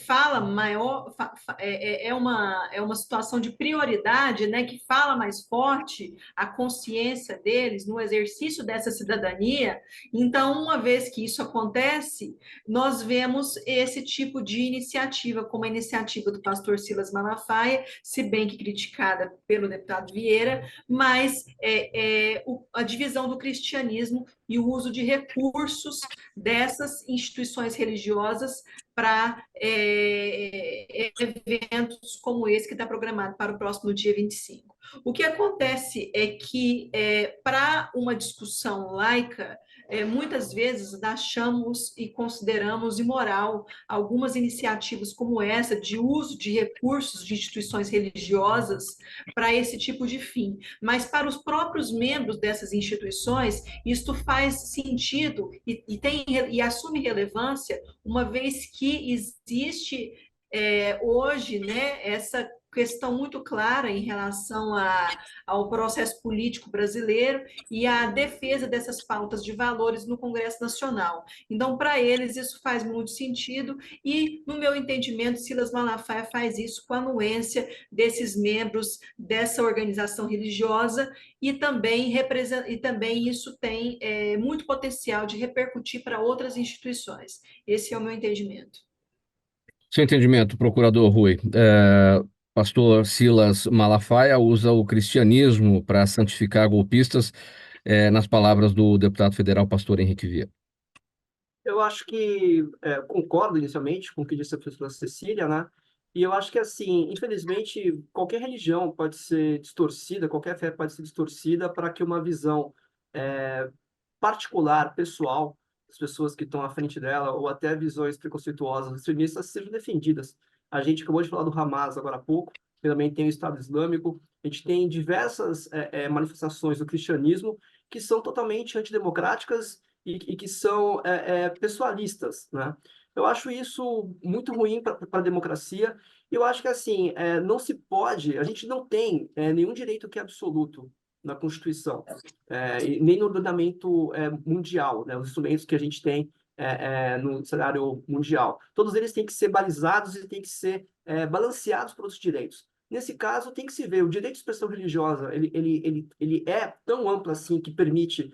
fala maior, é uma situação de prioridade, né? Que fala mais forte a consciência deles no exercício dessa cidadania. Então, uma vez que isso acontece, nós vemos esse tipo de iniciativa, como a iniciativa do pastor Silas Malafaia, se bem que criticada pelo deputado Vieira, mas a divisão do cristianismo e o uso de recursos dessas instituições religiosas para eventos como esse que está programado para o próximo dia 25. O que acontece é que, para uma discussão laica, muitas vezes achamos e consideramos imoral algumas iniciativas como essa de uso de recursos de instituições religiosas para esse tipo de fim. Mas para os próprios membros dessas instituições, isto faz sentido e assume relevância, uma vez que existe hoje, né, essa questão muito clara em relação ao processo político brasileiro e à defesa dessas pautas de valores no Congresso Nacional. Então, para eles, isso faz muito sentido e, no meu entendimento, Silas Malafaia faz isso com a anuência desses membros dessa organização religiosa e também isso tem muito potencial de repercutir para outras instituições. Esse é o meu entendimento. Seu entendimento, procurador Rui. Pastor Silas Malafaia usa o cristianismo para santificar golpistas, nas palavras do deputado federal pastor Henrique Vieira. Eu acho que concordo inicialmente com o que disse a professora Cecília, né? E eu acho que, assim, infelizmente, qualquer religião pode ser distorcida, qualquer fé pode ser distorcida para que uma visão particular, pessoal, das pessoas que estão à frente dela, ou até visões preconceituosas, extremistas, sejam defendidas. A gente acabou de falar do Hamas agora há pouco, também tem o Estado Islâmico, a gente tem diversas manifestações do cristianismo que são totalmente antidemocráticas e que são pessoalistas, né? Eu acho isso muito ruim para a democracia. Eu acho que, assim, não se pode, a gente não tem nenhum direito que é absoluto na Constituição, e nem no ordenamento mundial, né? Os instrumentos que a gente tem no cenário mundial. Todos eles têm que ser balizados e têm que ser balanceados por outros direitos. Nesse caso, tem que se ver, o direito de expressão religiosa, ele é tão amplo assim que permite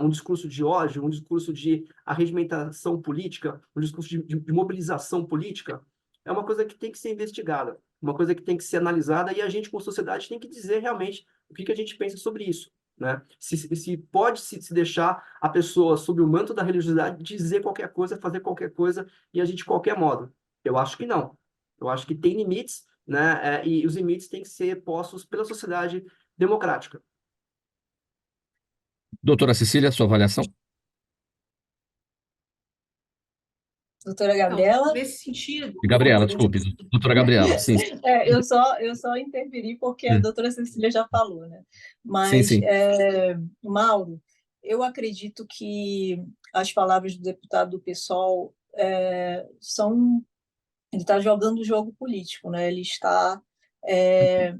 um discurso de ódio, um discurso de arregimentação política, um discurso de mobilização política, é uma coisa que tem que ser investigada, uma coisa que tem que ser analisada, e a gente, como sociedade, tem que dizer realmente o que a gente pensa sobre isso, né? Se pode se deixar a pessoa, sob o manto da religiosidade, dizer qualquer coisa, fazer qualquer coisa, e agir de qualquer modo. Eu acho que não. Eu acho que tem limites, né? E os limites têm que ser postos pela sociedade democrática. Doutora Cecília, sua avaliação? Doutora Então, Gabriela? nesse sentido, Gabriela, desculpe. Doutora Gabriela, sim. Eu só interferi porque a doutora Cecília já falou, né? Sim, Mas, sim. Mauro, eu acredito que as palavras do deputado do PSOL são... Ele está jogando o jogo político, né? Ele está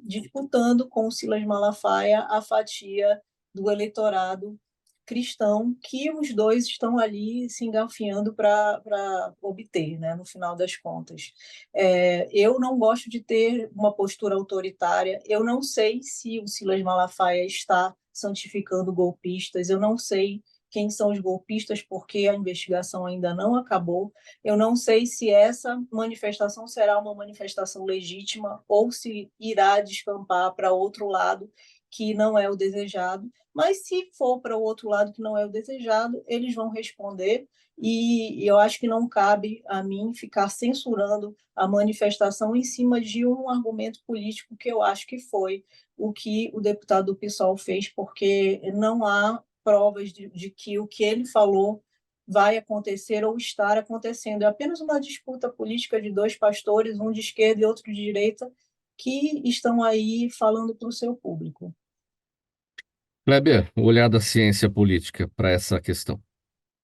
disputando com o Silas Malafaia a fatia do eleitorado cristão que os dois estão ali se engafiando para obter, né, no final das contas. Eu não gosto de ter uma postura autoritária, eu não sei se o Silas Malafaia está santificando golpistas, eu não sei quem são os golpistas, porque a investigação ainda não acabou. Eu não sei se essa manifestação será uma manifestação legítima ou se irá descampar para outro lado que não é o desejado. Mas se for para o outro lado que não é o desejado, eles vão responder, e eu acho que não cabe a mim ficar censurando a manifestação em cima de um argumento político, que eu acho que foi o que o deputado do PSOL fez, porque não há provas de que o que ele falou vai acontecer ou estar acontecendo. É apenas uma disputa política de dois pastores, um de esquerda e outro de direita, que estão aí falando para o seu público. Kleber, o olhar da ciência política para essa questão.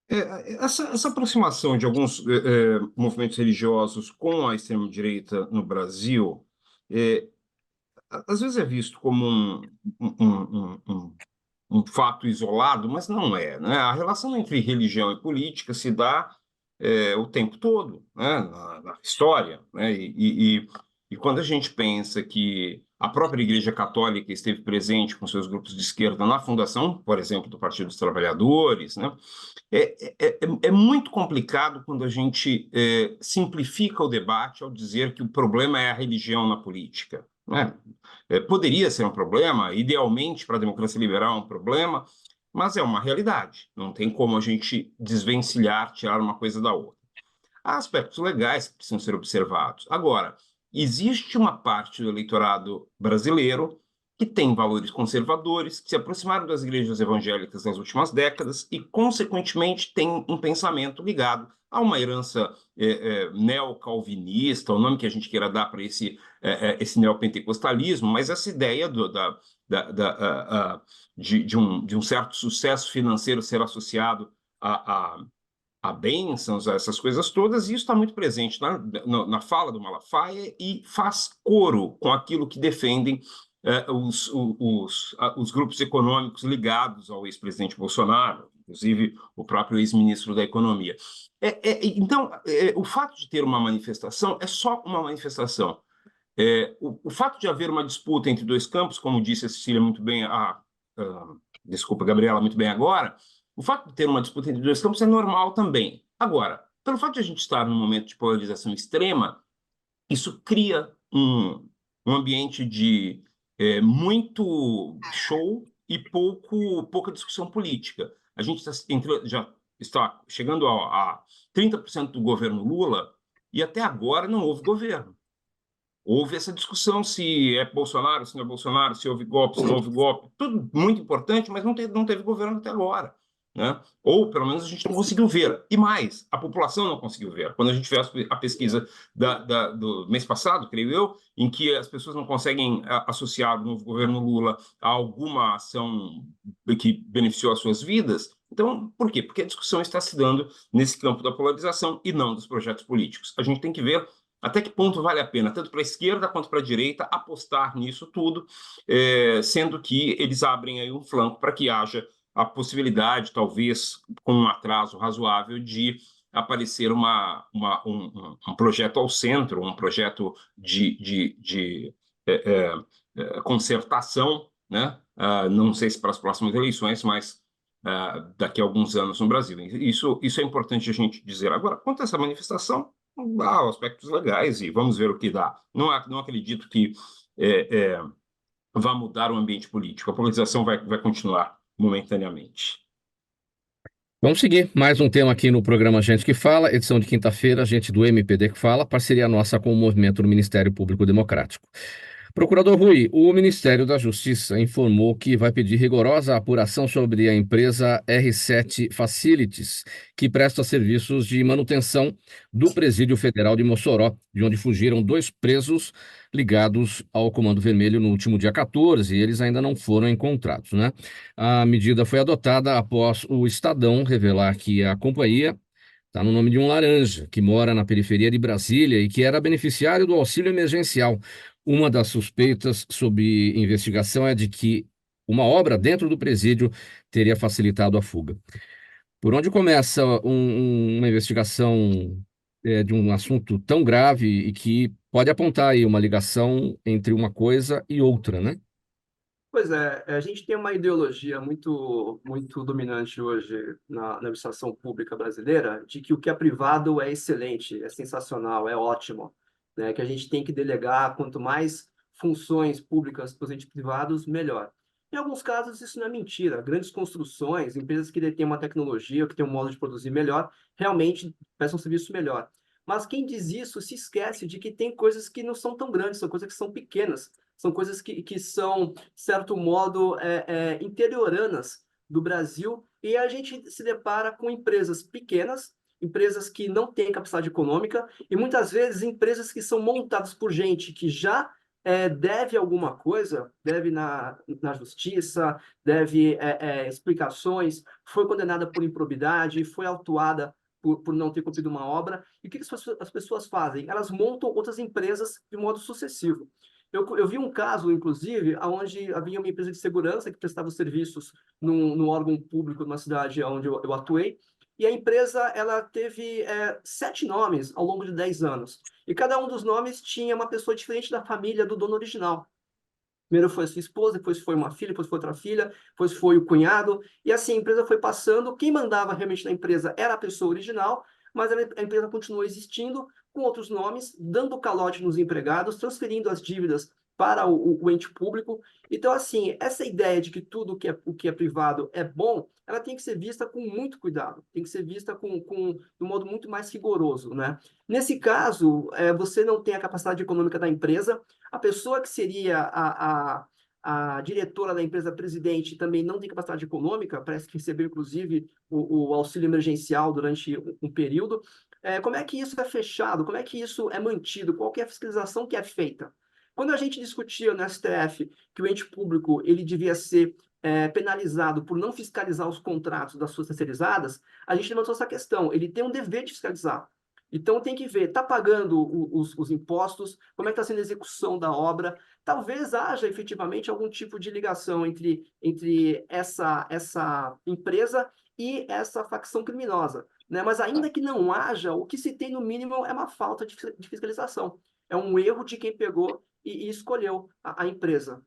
Essa aproximação de alguns movimentos religiosos com a extrema-direita no Brasil, às vezes é visto como um fato isolado, mas não é, né? A relação entre religião e política se dá o tempo todo, né? Na história, né? E quando a gente pensa que a própria Igreja Católica esteve presente com seus grupos de esquerda na fundação, por exemplo, do Partido dos Trabalhadores, né? É muito complicado quando a gente simplifica o debate ao dizer que o problema é a religião na política, né? Poderia ser um problema, idealmente para a democracia liberal é um problema, mas é uma realidade. Não tem como a gente desvencilhar, tirar uma coisa da outra. Há aspectos legais que precisam ser observados. Agora, existe uma parte do eleitorado brasileiro que tem valores conservadores, que se aproximaram das igrejas evangélicas nas últimas décadas e, consequentemente, tem um pensamento ligado a uma herança neocalvinista, o nome que a gente queira dar para esse neopentecostalismo, mas essa ideia de um certo sucesso financeiro ser associado a bênçãos, a essas coisas todas, e isso está muito presente na fala do Malafaia e faz coro com aquilo que defendem os grupos econômicos ligados ao ex-presidente Bolsonaro, inclusive o próprio ex-ministro da Economia. Então, o fato de ter uma manifestação é só uma manifestação. O fato de haver uma disputa entre dois campos, como disse a Cecília muito bem, desculpa, Gabriela, muito bem agora, o fato de ter uma disputa entre dois campos é normal também. Agora, pelo fato de a gente estar num momento de polarização extrema, isso cria um ambiente de muito show e pouca discussão política. A gente já está chegando a 30% do governo Lula e até agora não houve governo. Houve essa discussão se é Bolsonaro, se não é Bolsonaro, se houve golpe, se não houve golpe. Tudo muito importante, mas não teve governo até agora. né? Ou, pelo menos, a gente não conseguiu ver. E mais, a população não conseguiu ver. Quando a gente vê a pesquisa do mês passado, creio eu, em que as pessoas não conseguem associar o novo governo Lula a alguma ação que beneficiou as suas vidas. Então, por quê? Porque a discussão está se dando nesse campo da polarização e não dos projetos políticos. A gente tem que ver até que ponto vale a pena, tanto para a esquerda quanto para a direita, apostar nisso tudo, sendo que eles abrem aí um flanco para que haja a possibilidade, talvez com um atraso razoável, de aparecer um projeto ao centro, um projeto de concertação, né? Não sei se para as próximas eleições, mas daqui a alguns anos no Brasil. Isso é importante a gente dizer. Agora, quanto a essa manifestação, há aspectos legais e vamos ver o que dá. Não acredito que vá mudar o ambiente político. A polarização vai continuar momentaneamente. Vamos seguir mais um tema aqui no programa Gente que Fala, edição de quinta-feira, gente do MPD que Fala, parceria nossa com o movimento do Ministério Público Democrático. Procurador Rui, o Ministério da Justiça informou que vai pedir rigorosa apuração sobre a empresa R7 Facilities, que presta serviços de manutenção do Presídio Federal de Mossoró, de onde fugiram 2 presos ligados ao Comando Vermelho no último dia 14, e eles ainda não foram encontrados, né? A medida foi adotada após o Estadão revelar que a companhia está no nome de um laranja, que mora na periferia de Brasília e que era beneficiário do auxílio emergencial. Uma das suspeitas sob investigação é de que uma obra dentro do presídio teria facilitado a fuga. Por onde começa uma investigação de um assunto tão grave e que pode apontar aí uma ligação entre uma coisa e outra, né? Pois é, a gente tem uma ideologia muito, muito dominante hoje na administração pública brasileira de que o que é privado é excelente, é sensacional, é ótimo, né? Que a gente tem que delegar, quanto mais funções públicas para os entes privados, melhor. Em alguns casos, isso não é mentira. Grandes construções, empresas que detêm uma tecnologia, que têm um modo de produzir melhor, realmente prestam um serviço melhor. Mas quem diz isso se esquece de que tem coisas que não são tão grandes, são coisas que são pequenas, são coisas que são, de certo modo, interioranas do Brasil, e a gente se depara com empresas pequenas, empresas que não têm capacidade econômica, e muitas vezes empresas que são montadas por gente que já deve alguma coisa, deve na justiça, deve explicações, foi condenada por improbidade, foi autuada por não ter cumprido uma obra. E o que as pessoas fazem? Elas montam outras empresas de modo sucessivo. Eu vi um caso, inclusive, onde havia uma empresa de segurança que prestava serviços num órgão público numa cidade onde eu atuei, e a empresa ela teve 7 nomes ao longo de 10 anos. E cada um dos nomes tinha uma pessoa diferente da família do dono original. Primeiro foi a sua esposa, depois foi uma filha, depois foi outra filha, depois foi o cunhado. E assim, a empresa foi passando. Quem mandava realmente na empresa era a pessoa original, mas a empresa continuou existindo com outros nomes, dando calote nos empregados, transferindo as dívidas para o ente público. Então, assim, essa ideia de que tudo o que é privado é bom, ela tem que ser vista com muito cuidado, tem que ser vista de um modo muito mais rigoroso, né? Nesse caso, você não tem a capacidade econômica da empresa, a pessoa que seria a diretora da empresa presidente também não tem capacidade econômica, parece que recebeu, inclusive, o auxílio emergencial durante um período. Como é que isso é fechado? Como é que isso é mantido? Qual que é a fiscalização que é feita? Quando a gente discutia no STF que o ente público ele devia ser penalizado por não fiscalizar os contratos das suas terceirizadas, a gente levantou essa questão. Ele tem um dever de fiscalizar. Então, tem que ver, está pagando os impostos, como é que está sendo a execução da obra. Talvez haja efetivamente algum tipo de ligação entre essa empresa e essa facção criminosa, né? Mas ainda que não haja, o que se tem no mínimo é uma falta de fiscalização. É um erro de quem pegou e escolheu a empresa.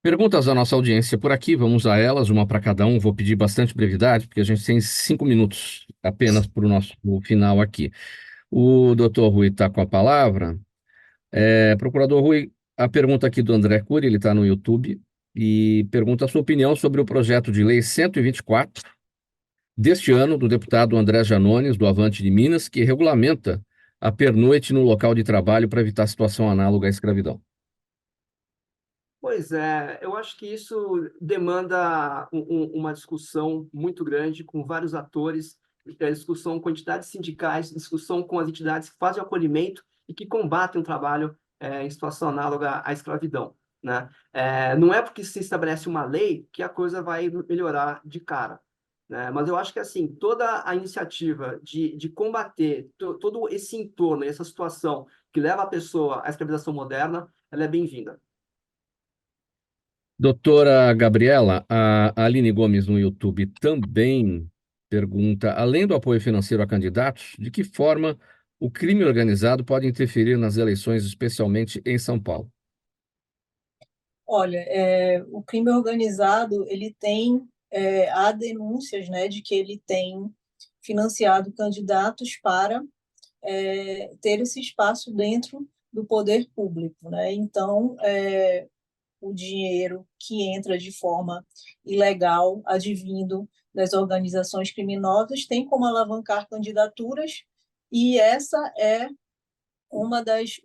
Perguntas da nossa audiência por aqui, vamos a elas, uma para cada um. Vou pedir bastante brevidade, porque a gente tem 5 minutos apenas para o nosso final aqui. O doutor Rui está com a palavra. Procurador Rui, a pergunta aqui do André Cury, ele está no YouTube, e pergunta a sua opinião sobre o projeto de lei 124 deste ano, do deputado André Janones, do Avante de Minas, que regulamenta a pernoite no local de trabalho para evitar situação análoga à escravidão. Pois é, eu acho que isso demanda uma discussão muito grande com vários atores, discussão com entidades sindicais, discussão com as entidades que fazem o acolhimento e que combatem o trabalho em situação análoga à escravidão, né? Não é porque se estabelece uma lei que a coisa vai melhorar de cara, né? Mas eu acho que assim toda a iniciativa de combater todo esse entorno, essa situação que leva a pessoa à escravização moderna, ela é bem-vinda. Doutora Gabriela, a Aline Gomes no YouTube também pergunta, além do apoio financeiro a candidatos, de que forma o crime organizado pode interferir nas eleições, especialmente em São Paulo? Olha, o crime organizado, ele tem, há denúncias, né, de que ele tem financiado candidatos para ter esse espaço dentro do poder público, né? Então, o dinheiro que entra de forma ilegal, advindo das organizações criminosas, tem como alavancar candidaturas, e essa é uma das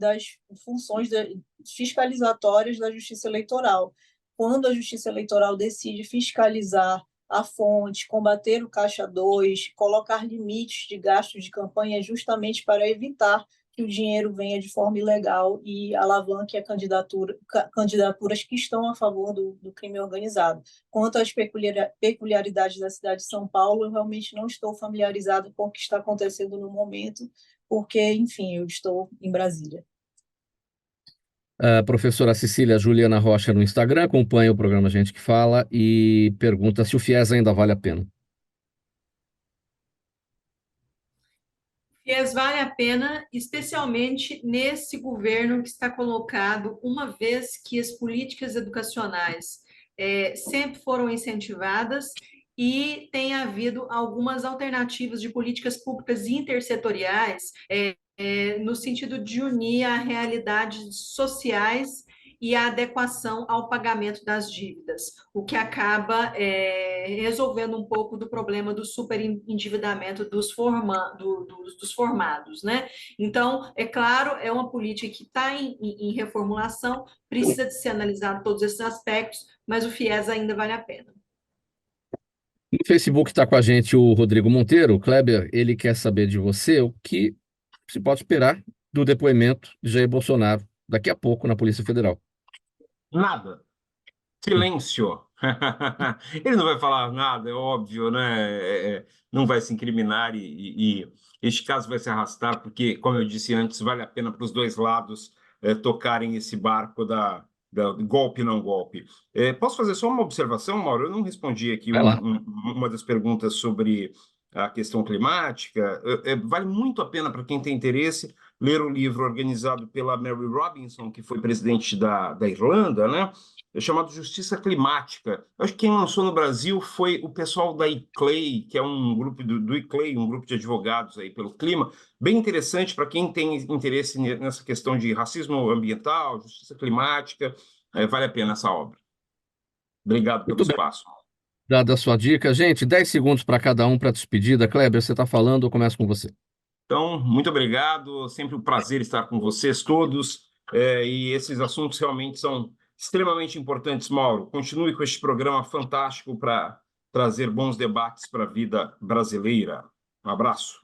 funções fiscalizatórias da Justiça Eleitoral. Quando a Justiça Eleitoral decide fiscalizar a fonte, combater o Caixa 2, colocar limites de gastos de campanha, justamente para evitar que o dinheiro venha de forma ilegal e alavanque a candidaturas que estão a favor do crime organizado. Quanto às peculiaridades da cidade de São Paulo, eu realmente não estou familiarizado com o que está acontecendo no momento, porque, enfim, eu estou em Brasília. A professora Cecília Juliana Rocha no Instagram acompanha o programa Gente que Fala e pergunta se o FIES ainda vale a pena. FIES vale a pena, especialmente nesse governo que está colocado, uma vez que as políticas educacionais sempre foram incentivadas e tem havido algumas alternativas de políticas públicas intersetoriais no sentido de unir a realidades sociais e a adequação ao pagamento das dívidas, o que acaba resolvendo um pouco do problema do superendividamento dos formados, né? Então, é claro, é uma política que está em reformulação, precisa de ser analisado todos esses aspectos, mas o FIES ainda vale a pena. No Facebook está com a gente o Rodrigo Monteiro. Kleber, ele quer saber de você o que se pode esperar do depoimento de Jair Bolsonaro daqui a pouco na Polícia Federal. Nada. Silêncio. Ele não vai falar nada, é óbvio, né? Não vai se incriminar e este caso vai se arrastar, porque, como eu disse antes, vale a pena para os dois lados tocarem esse barco da golpe não golpe. Posso fazer só uma observação, Mauro? Eu não respondi aqui Vai lá. uma das perguntas sobre a questão climática. Vale muito a pena para quem tem interesse ler o livro organizado pela Mary Robinson, que foi presidente da Irlanda, né? Chamado Justiça Climática. Eu acho que quem lançou no Brasil foi o pessoal da ICLEI, que é um grupo do ICLEI, um grupo de advogados aí pelo clima, bem interessante para quem tem interesse nessa questão de racismo ambiental, justiça climática, vale a pena essa obra. Obrigado pelo Muito bem. espaço. Dada a sua dica, gente, 10 segundos para cada um para despedida. Kleber, você está falando, eu começo com você. Então, muito obrigado, sempre um prazer estar com vocês todos, e esses assuntos realmente são extremamente importantes, Mauro. Continue com este programa fantástico para trazer bons debates para a vida brasileira. Um abraço.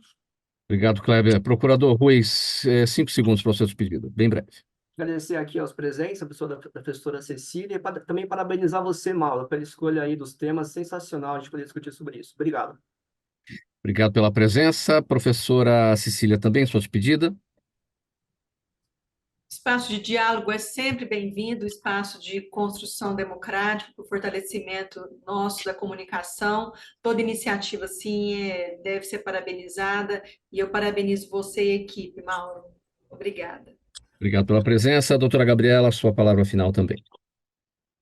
Obrigado, Kleber. Procurador Ruiz, 5 segundos para o seu despedido, bem breve. Agradecer aqui aos presentes, a pessoa da professora Cecília, e também parabenizar você, Mauro, pela escolha aí dos temas, sensacional a gente poder discutir sobre isso. Obrigado. Obrigado pela presença. Professora Cecília, também sua despedida. Espaço de diálogo é sempre bem-vindo, espaço de construção democrática, para o fortalecimento nosso da comunicação. Toda iniciativa, sim, deve ser parabenizada, e eu parabenizo você e a equipe, Mauro. Obrigada. Obrigado pela presença. Doutora Gabriela, sua palavra final também.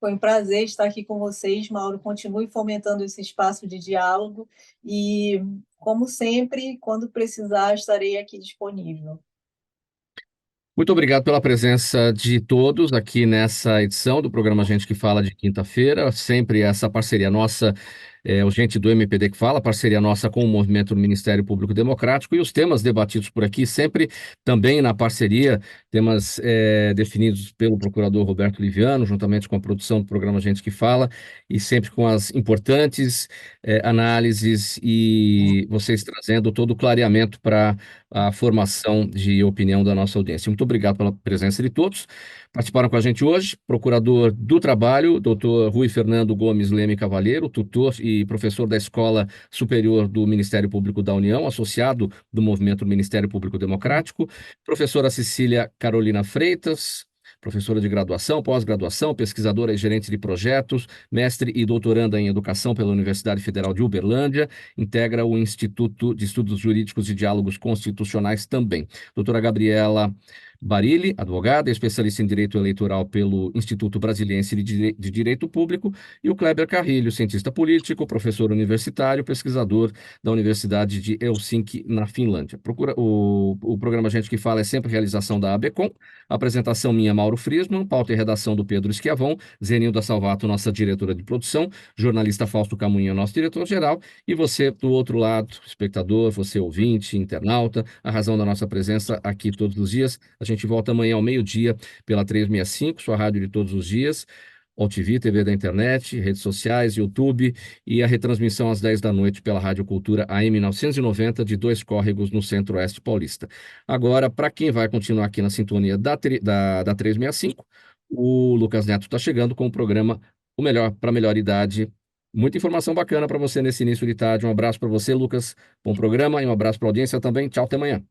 Foi um prazer estar aqui com vocês, Mauro. Continue fomentando esse espaço de diálogo e, como sempre, quando precisar, estarei aqui disponível. Muito obrigado pela presença de todos aqui nessa edição do programa Gente que Fala de quinta-feira. Sempre essa parceria nossa o Gente do MPD que Fala, parceria nossa com o Movimento do Ministério Público Democrático, e os temas debatidos por aqui, sempre também na parceria, temas definidos pelo procurador Roberto Liviano, juntamente com a produção do programa Gente que Fala, e sempre com as importantes análises e vocês trazendo todo o clareamento para a formação de opinião da nossa audiência. Muito obrigado pela presença de todos. Participaram com a gente hoje, procurador do Trabalho, doutor Rui Fernando Gomes Leme Cavalheiro, tutor e professor da Escola Superior do Ministério Público da União, associado do Movimento do Ministério Público Democrático, professora Cecília Carolina Freitas, professora de graduação, pós-graduação, pesquisadora e gerente de projetos, mestre e doutoranda em educação pela Universidade Federal de Uberlândia, integra o Instituto de Estudos Jurídicos e Diálogos Constitucionais também. Doutora Gabriela Barilli, advogada, especialista em Direito Eleitoral pelo Instituto Brasiliense de Direito Público, e o Kleber Carrilho, cientista político, professor universitário, pesquisador da Universidade de Helsinki, na Finlândia. O programa Gente que Fala é sempre realização da ABCom, apresentação minha, Mauro Friesman, pauta e redação do Pedro Schiavon, Zenilda Salvato, nossa diretora de produção, jornalista Fausto Camunha, nosso diretor-geral, e você do outro lado, espectador, você ouvinte, internauta, a razão da nossa presença aqui todos os dias. A gente volta amanhã ao meio-dia pela 365, sua rádio de todos os dias, OTV, TV da internet, redes sociais, YouTube, e a retransmissão às 10 da noite pela Rádio Cultura AM 990 de Dois Córregos, no Centro-Oeste Paulista. Agora, para quem vai continuar aqui na sintonia da 365, o Lucas Neto está chegando com o programa O Melhor para a Melhor Idade. Muita informação bacana para você nesse início de tarde. Um abraço para você, Lucas. Bom programa, e um abraço para a audiência também. Tchau, até amanhã.